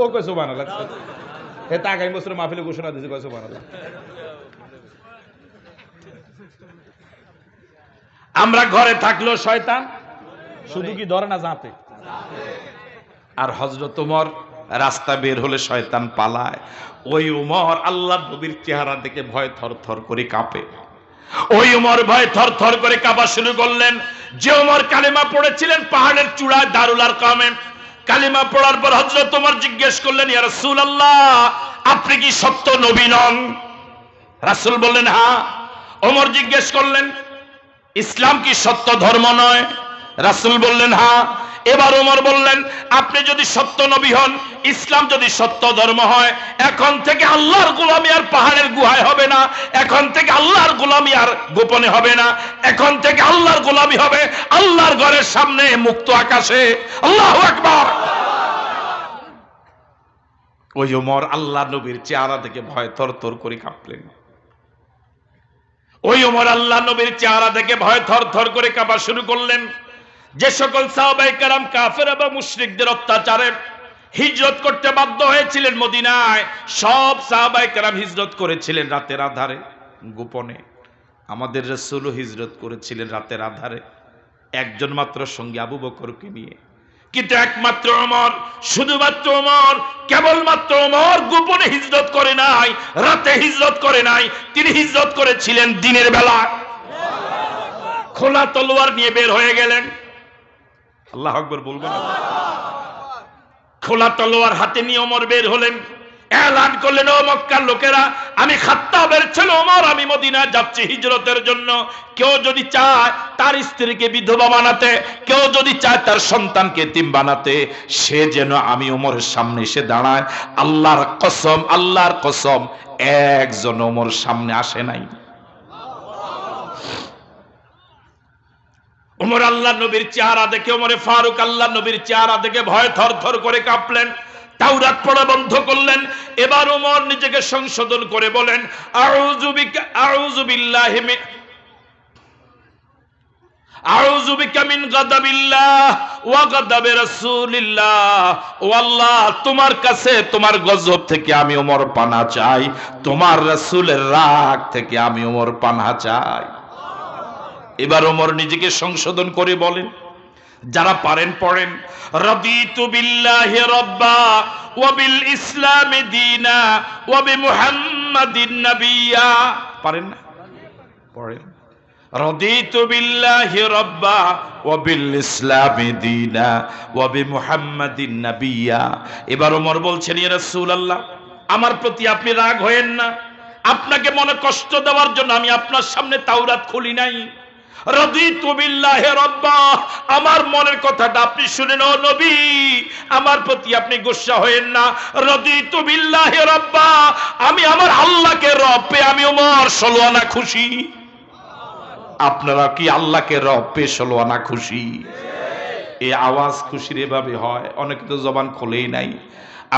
ও কয় সুবহানাল্লাহ। এটা আগামী বছর মাহফিলে ঘোষণা দিয়েছে, কয় সুবহানাল্লাহ। আমরা ঘরে থাকলেও শয়তান শুধু কি ধরে না, জাতে। আর হযরত ওমর রাস্তা বের হলে শয়তান পালায়। ওই ওমর আল্লাহ নবীর চেহারা দেখে ভয় থরথর করে কাঁপে। ওই ওমর ভয় থরথর করে কাঁপা শুরু করলেন। যে ওমর কালেমা পড়েছিলেন পাহাড়ের চূড়ায় দারুল আরকামে, কালেমা পড়ার পর হযরত ওমর জিজ্ঞেস করলেন, ইয়া রাসূলুল্লাহ, আপনি কি সত্য নবী নন? রাসূল বললেন হ্যাঁ। ওমর জিজ্ঞেস করলেন, ইসলাম কি সত্য ধর্ম নয়? রাসূল বললেন হ্যাঁ। এবার ওমর বললেন, আপনি যদি সত্য নবী হন, ইসলাম যদি সত্য ধর্ম হয়, এখন থেকে আল্লাহর গোলামি আর পাহাড়ের গুহায় হবে না, এখন থেকে আল্লাহর গোলামি আর গোপনে হবে না, এখন থেকে আল্লাহর গোলামি হবে আল্লাহর ঘরের সামনে মুক্ত আকাশে। আল্লাহু আকবার। ওই ওমর আল্লাহ নবীর চেহারা দেখে ভয় থরথর করে কাঁপলেন। ওই ওমর আল্লাহ নবীর চেহারা দেখে ভয় থরথর করে কাঁপা শুরু করলেন। যে সকল সাহাবায়ে কেরাম কাফের এবং মুশরিকদের অত্যাচারে হিজরত করতে বাধ্য হয়েছিলেন মদিনায়, সব সাহাবায়ে কেরাম হিজরত করেছিলেন রাতের আধারে গোপনে। আমাদের রাসূলও হিজরত করেছিলেন রাতের আধারে, একজন মাত্র সঙ্গী আবু বকরকে নিয়ে। কিন্তু একমাত্র ওমর, শুধুমাত্র ওমর, কেবলমাত্র ওমর গোপনে হিজরত করে নাই, রাতে হিজরত করে নাই। তিনি হিজরত করেছিলেন দিনের বেলা। খোলা তলোয়ার নিয়ে বের হয়ে গেলেন। আল্লাহু আকবার বলবেন না? খোলা তলোয়ার হাতে নিয়ে ওমর বের হলেন, এলান করলেন, ও মক্কার লোকেরা, আমি খাত্তাবের ছেলে ওমর, আমি মদিনা যাচ্ছি হিজরতের জন্য। কেউ যদি চায় তার স্ত্রীকে বিধবা বানাতে, কেউ যদি চায় তার সন্তানকে এতিম বানাতে, সে যেন আমি ওমরের সামনে এসে দাঁড়ায়। আল্লাহর কসম, আল্লাহর কসম, একজন ওমর সামনে আসে নাই। ওমর আল্লাহ নবীর চেহারা দেখে, ওমরে ফারুক আল্লাহ নবীর চেহারা দেখে ভয় থরথর করে কাঁপলেন। তাওরাত পড়া বন্ধ করলেন। এবার ওমর নিজেকে সংশোধন করে বলেন, আউযু বিকা মিন গাদাবিল্লাহ ওয়া গাদাবি রাসূলিল্লাহ। ও আল্লাহ, তোমার কাছে তোমার গজব থেকে আমি ওমর পানাহ চাই, তোমার রাসূলের রাগ থেকে আমি ওমর পানাহ চাই। এবার ওমর নিজেকে সংশোধন করে বলেন, যারা পারেন পড়েন, রাদিতু বিল্লাহি রাব্বা ওয়া বিল ইসলামি দীনা ওয়া বিমুহাম্মাদিন নাবিয়্যা। পারেন না? পড়েন, রাদিতু বিল্লাহি রাব্বা ওয়া বিল ইসলামি দীনা ওয়া বিমুহাম্মাদিন নাবিয়্যা। এবার ওমর বলছেন, ইয়া রাসূলুল্লাহ, আমার প্রতি আপনি রাগ হয়েন না, আপনাকে মনে কষ্ট দেওয়ার জন্য আমি আপনার সামনে তাওরাত খুলি নাই। রাদিতু বিল্লাহি রাব্বা, আমার মনের কথাটা আপনি শুনেন ও নবী, আমার প্রতি আপনি গোসা হয়েন না। রাদিতু বিল্লাহি রাব্বা, আমি আমার আল্লাহকে রব পেয়ে আমি ওমর 16 আনা খুশি। আপনারা কি আল্লাহকে রব পেয়ে 16 আনা খুশি? এই আওয়াজ খুশির এভাবে হয়, অনেকে তো জবান খোলেই নাই।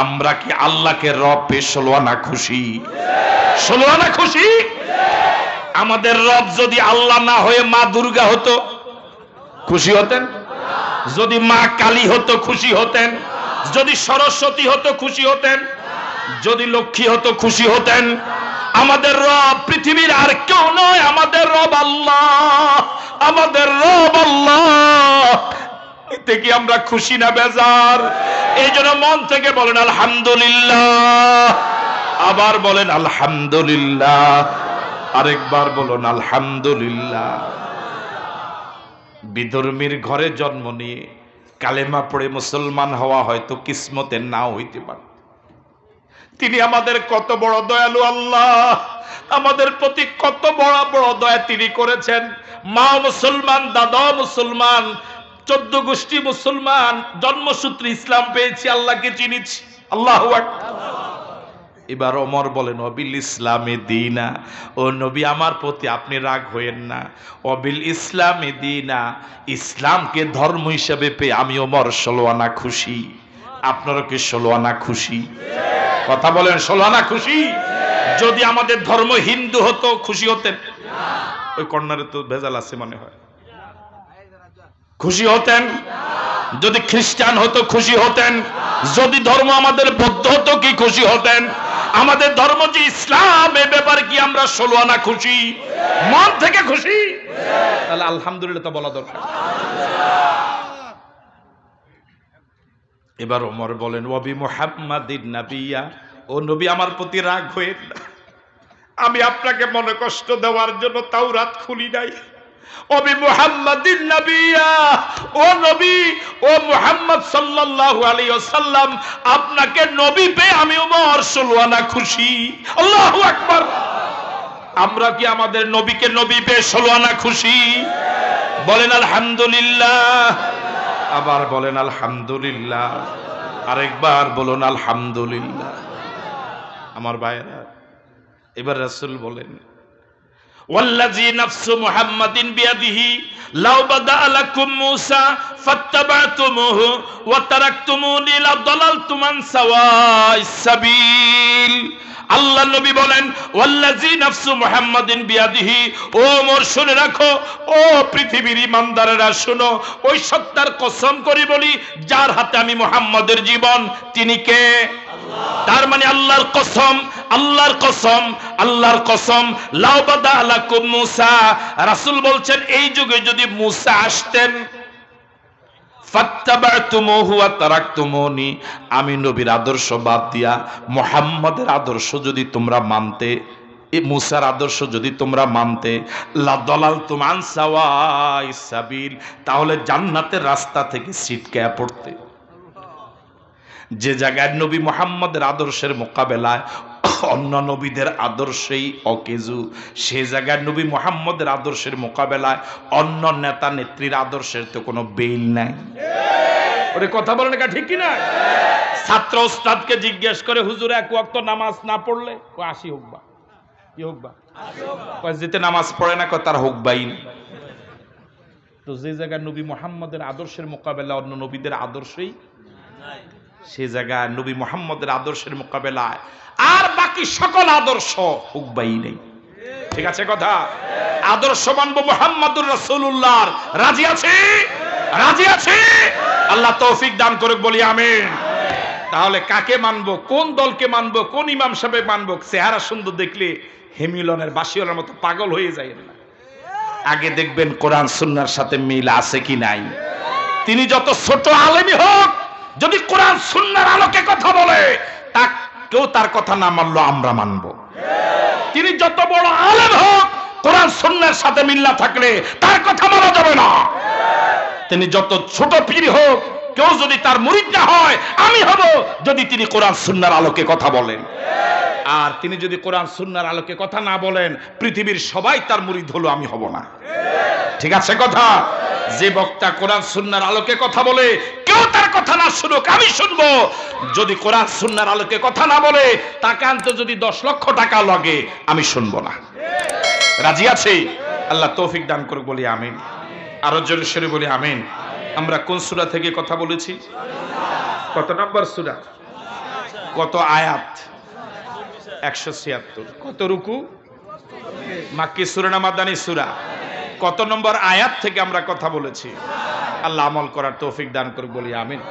আমরা কি আল্লাহকে রব পেয়ে 16 আনা খুশি? 16 আনা খুশি? আমাদের রব যদি আল্লাহ না হয়ে মা দুর্গা হতো, খুশি হতেন? যদি মা কালী হতো, খুশি হতেন? যদি সরস্বতী হতো, খুশি হতেন? যদি লক্ষ্মী হতো, খুশি হতেন? আমাদের রব পৃথিবীর আর কেউ নয়, আমাদের রব আল্লাহ, আমাদের রব আল্লাহ। এতে কি আমরা খুশি না বেজার? এই জন্য মন থেকে বলেন আলহামদুলিল্লাহ, আবার বলেন আলহামদুলিল্লাহ, আরেকবার বলুন আলহামদুলিল্লাহ। বিধর্মীর ঘরে জন্ম নিয়ে কালেমা পড়ে মুসলমান হওয়া হয়তো কিসমতে নাও হইতে পারে। তিনি আমাদের কত বড় দয়ালু আল্লাহ, আমাদের প্রতি কত বড় বড় দয়া তিনি করেছেন। মা মুসলমান, দাদা মুসলমান, 14 গোষ্ঠী মুসলমান, জন্মসূত্রে ইসলাম পেয়েছি, আল্লাহকে চিনিছি। আল্লাহু আকবার। এবার ওমর বলেন অবিল ইসলামে দিনা, ও নবী আমার প্রতি আপনি রাগ হইেন না। অবিল ইসলামে দিনা, ইসলামকে ধর্ম হিসেবে পেয়ে আমি ওমর 16 আনা খুশি। আপনারা কি 16 আনা খুশি? কথা বলেন, 16 আনা খুশি? যদি আমাদের ধর্ম হিন্দু হতো খুশি হতেন? ওই কর্নারে তো ভেজাল আছে মনে হয়। খুশি হতেন? যদি খ্রিস্টান হতো খুশি হতেন? যদি ধর্ম আমাদের বৌদ্ধ হতো কি খুশি হতেন? আমাদের ধর্ম যে ইসলাম, এ ব্যাপারে কি আমরা 16 আনা খুশি? মন থেকে খুশি? তাহলে আলহামদুলিল্লাহ তো বলা দরকার। এবার ওমর বলেন ওয়াবি মুহাম্মাদিন নাবিয়্যা, ও নবী আমার প্রতি রাগ হয়েন না, আমি আপনাকে মনে কষ্ট দেওয়ার জন্য তাওরাত খুলি নাই। ওবি মুহাম্মাদিন নাবিয়্যা, ও নবী, ও মুহাম্মদ সাল্লাল্লাহু আলাইহি ওয়াসাল্লাম, আপনাকে নবী পেয়ে আমি ওমর 16 আনা খুশি। আল্লাহু আকবার। আমরা কি আমাদের নবীকে নবী পেয়ে 16 আনা খুশি? বলেন আলহামদুলিল্লাহ। আবার বলেন আলহামদুলিল্লাহ। আরেকবার বলুন আলহামদুলিল্লাহ। আমার ভাইরা, এবার রাসূল বলেন ওয়াল্লাযী নাফসু মুহাম্মাদিন বিয়াদিহি লাউ বাদা লাকুম মূসা ফাত্তাবাতুমুহু ওয়া তারাকতুমুনি লাদালালতুম আন সাওয়াইস সাবিল। আল্লাহ নবী বলেন ওয়াল্লাযী নাফসু মুহাম্মাদিন বিয়াদিহি, ও মোর শুনে রাখো, ও পৃথিবীর ঈমানদারেরা শুনো, ওই সত্তার কসম করি বলি যার হাতে আমি মুহাম্মাদের জীবন, তিনি কে? তার মানে আল্লাহর কসম, আল্লাহর কসম, আল্লাহর কসম। লাউ বাদা লাকুম মূসা, রাসূল বলছেন এই যুগে যদি মূসা আসতেন, ফাত্তাবাতুমুহু ওয়া তারাকতুমুনি, আমি নবীর আদর্শ বাদ দিয়া মুহাম্মাদের আদর্শ যদি তোমরা মানতে, এই মূসার আদর্শ যদি তোমরা মানতে, লাদালালতুম আন সাওয়াইস সাবিল, তাহলে জান্নাতের রাস্তা থেকে ছিটকে পড়তে। যে জায়গায় নবী মুহাম্মদের আদর্শের মোকাবেলায় অন্য নবীদের আদর্শেই অকেজু, সে জায়গায় নবী মুহাম্মদের আদর্শের মোকাবেলায় অন্য নেতা নেত্রীর আদর্শের তো কোনো বেইল নাই। ওরে কথা বলেন না, ঠিক কি না? ছাত্র ওস্তাদকে জিজ্ঞেস করে হুজুর এক ওয়াক্ত নামাজ না পড়লে কই 80 হোক বা কি হোক বা, কই যেতে নামাজ পড়ে না কই তার হোক বাই। তো যে জায়গায় নবী মুহাম্মদের আদর্শের মোকাবেলায় অন্য নবীদের আদর্শই নাই, সে জায়গায় নবী মুহাম্মদের আদর্শের মোকাবেলায় আর বাকি সকল আদর্শ হুকবাই নেই। ঠিক আছে কথা? আদর্শ মানবো মুহাম্মদুর রাসূলুল্লাহর। রাজি আছি? রাজি আছি? আল্লাহ তৌফিক দান করুক, বলি আমিন। তাহলে কাকে মানবো, কোন দলকে মানবো, কোন ইমাম সাহেব মানবো? চেহারা সুন্দর দেখলে হেমিলনের বাসিওয়ালার মতো পাগল হয়ে যায় না। আগে দেখবেন কোরআন সুন্নাহর সাথে মিল আছে কি নাই। তিনি যত ছোট আলেমই হোক, যদি কোরআন সুন্নাহর আলোকে কথা বলে, তা কেউ তার কথা না মানলো আমরা মানব। তিনি যত বড় আলেম হোক, কোরআন সুন্নাহর সাথে মিল না থাকলে তার কথা মানা যাবে না। তিনি যত ছোট পীর হোক, কেউ যদি তার মুরিদ না হয়, আমি হব যদি তিনি কোরআন সুন্নাহর আলোকে কথা বলেন। আর তিনি যদি কোরআন সুন্নাহর আলোকে কথা না বলেন, পৃথিবীর সবাই তার মুরিদ হলো, আমি হব না। ঠিক আছে কথা? যে বক্তা কোরআন সুন্নাহর আলোকে কথা বলে, কেউ তার কথা না শুনুক, আমি শুনবো। যদি কোরআন সুন্নাহর আলোকে কথা না বলে, তাকে আনতে যদি 10 লক্ষ টাকা লাগে, আমি শুনবো না। রাজি আছে? আল্লাহ তৌফিক দান করুক, বলি আমিন। আরো জোরে সরে বলি আমিন। আমরা কোন সূরা থেকে কথা বলেছি? কত নম্বর সূরা? কত আয়াত? 176। কত রুকু? মাক্কি সূরা না মাদানী সূরা? কত নম্বর আয়াত থেকে আমরা কথা বলেছি? আল্লাহ আমল করার তৌফিক দান করুক, বলি আমিন।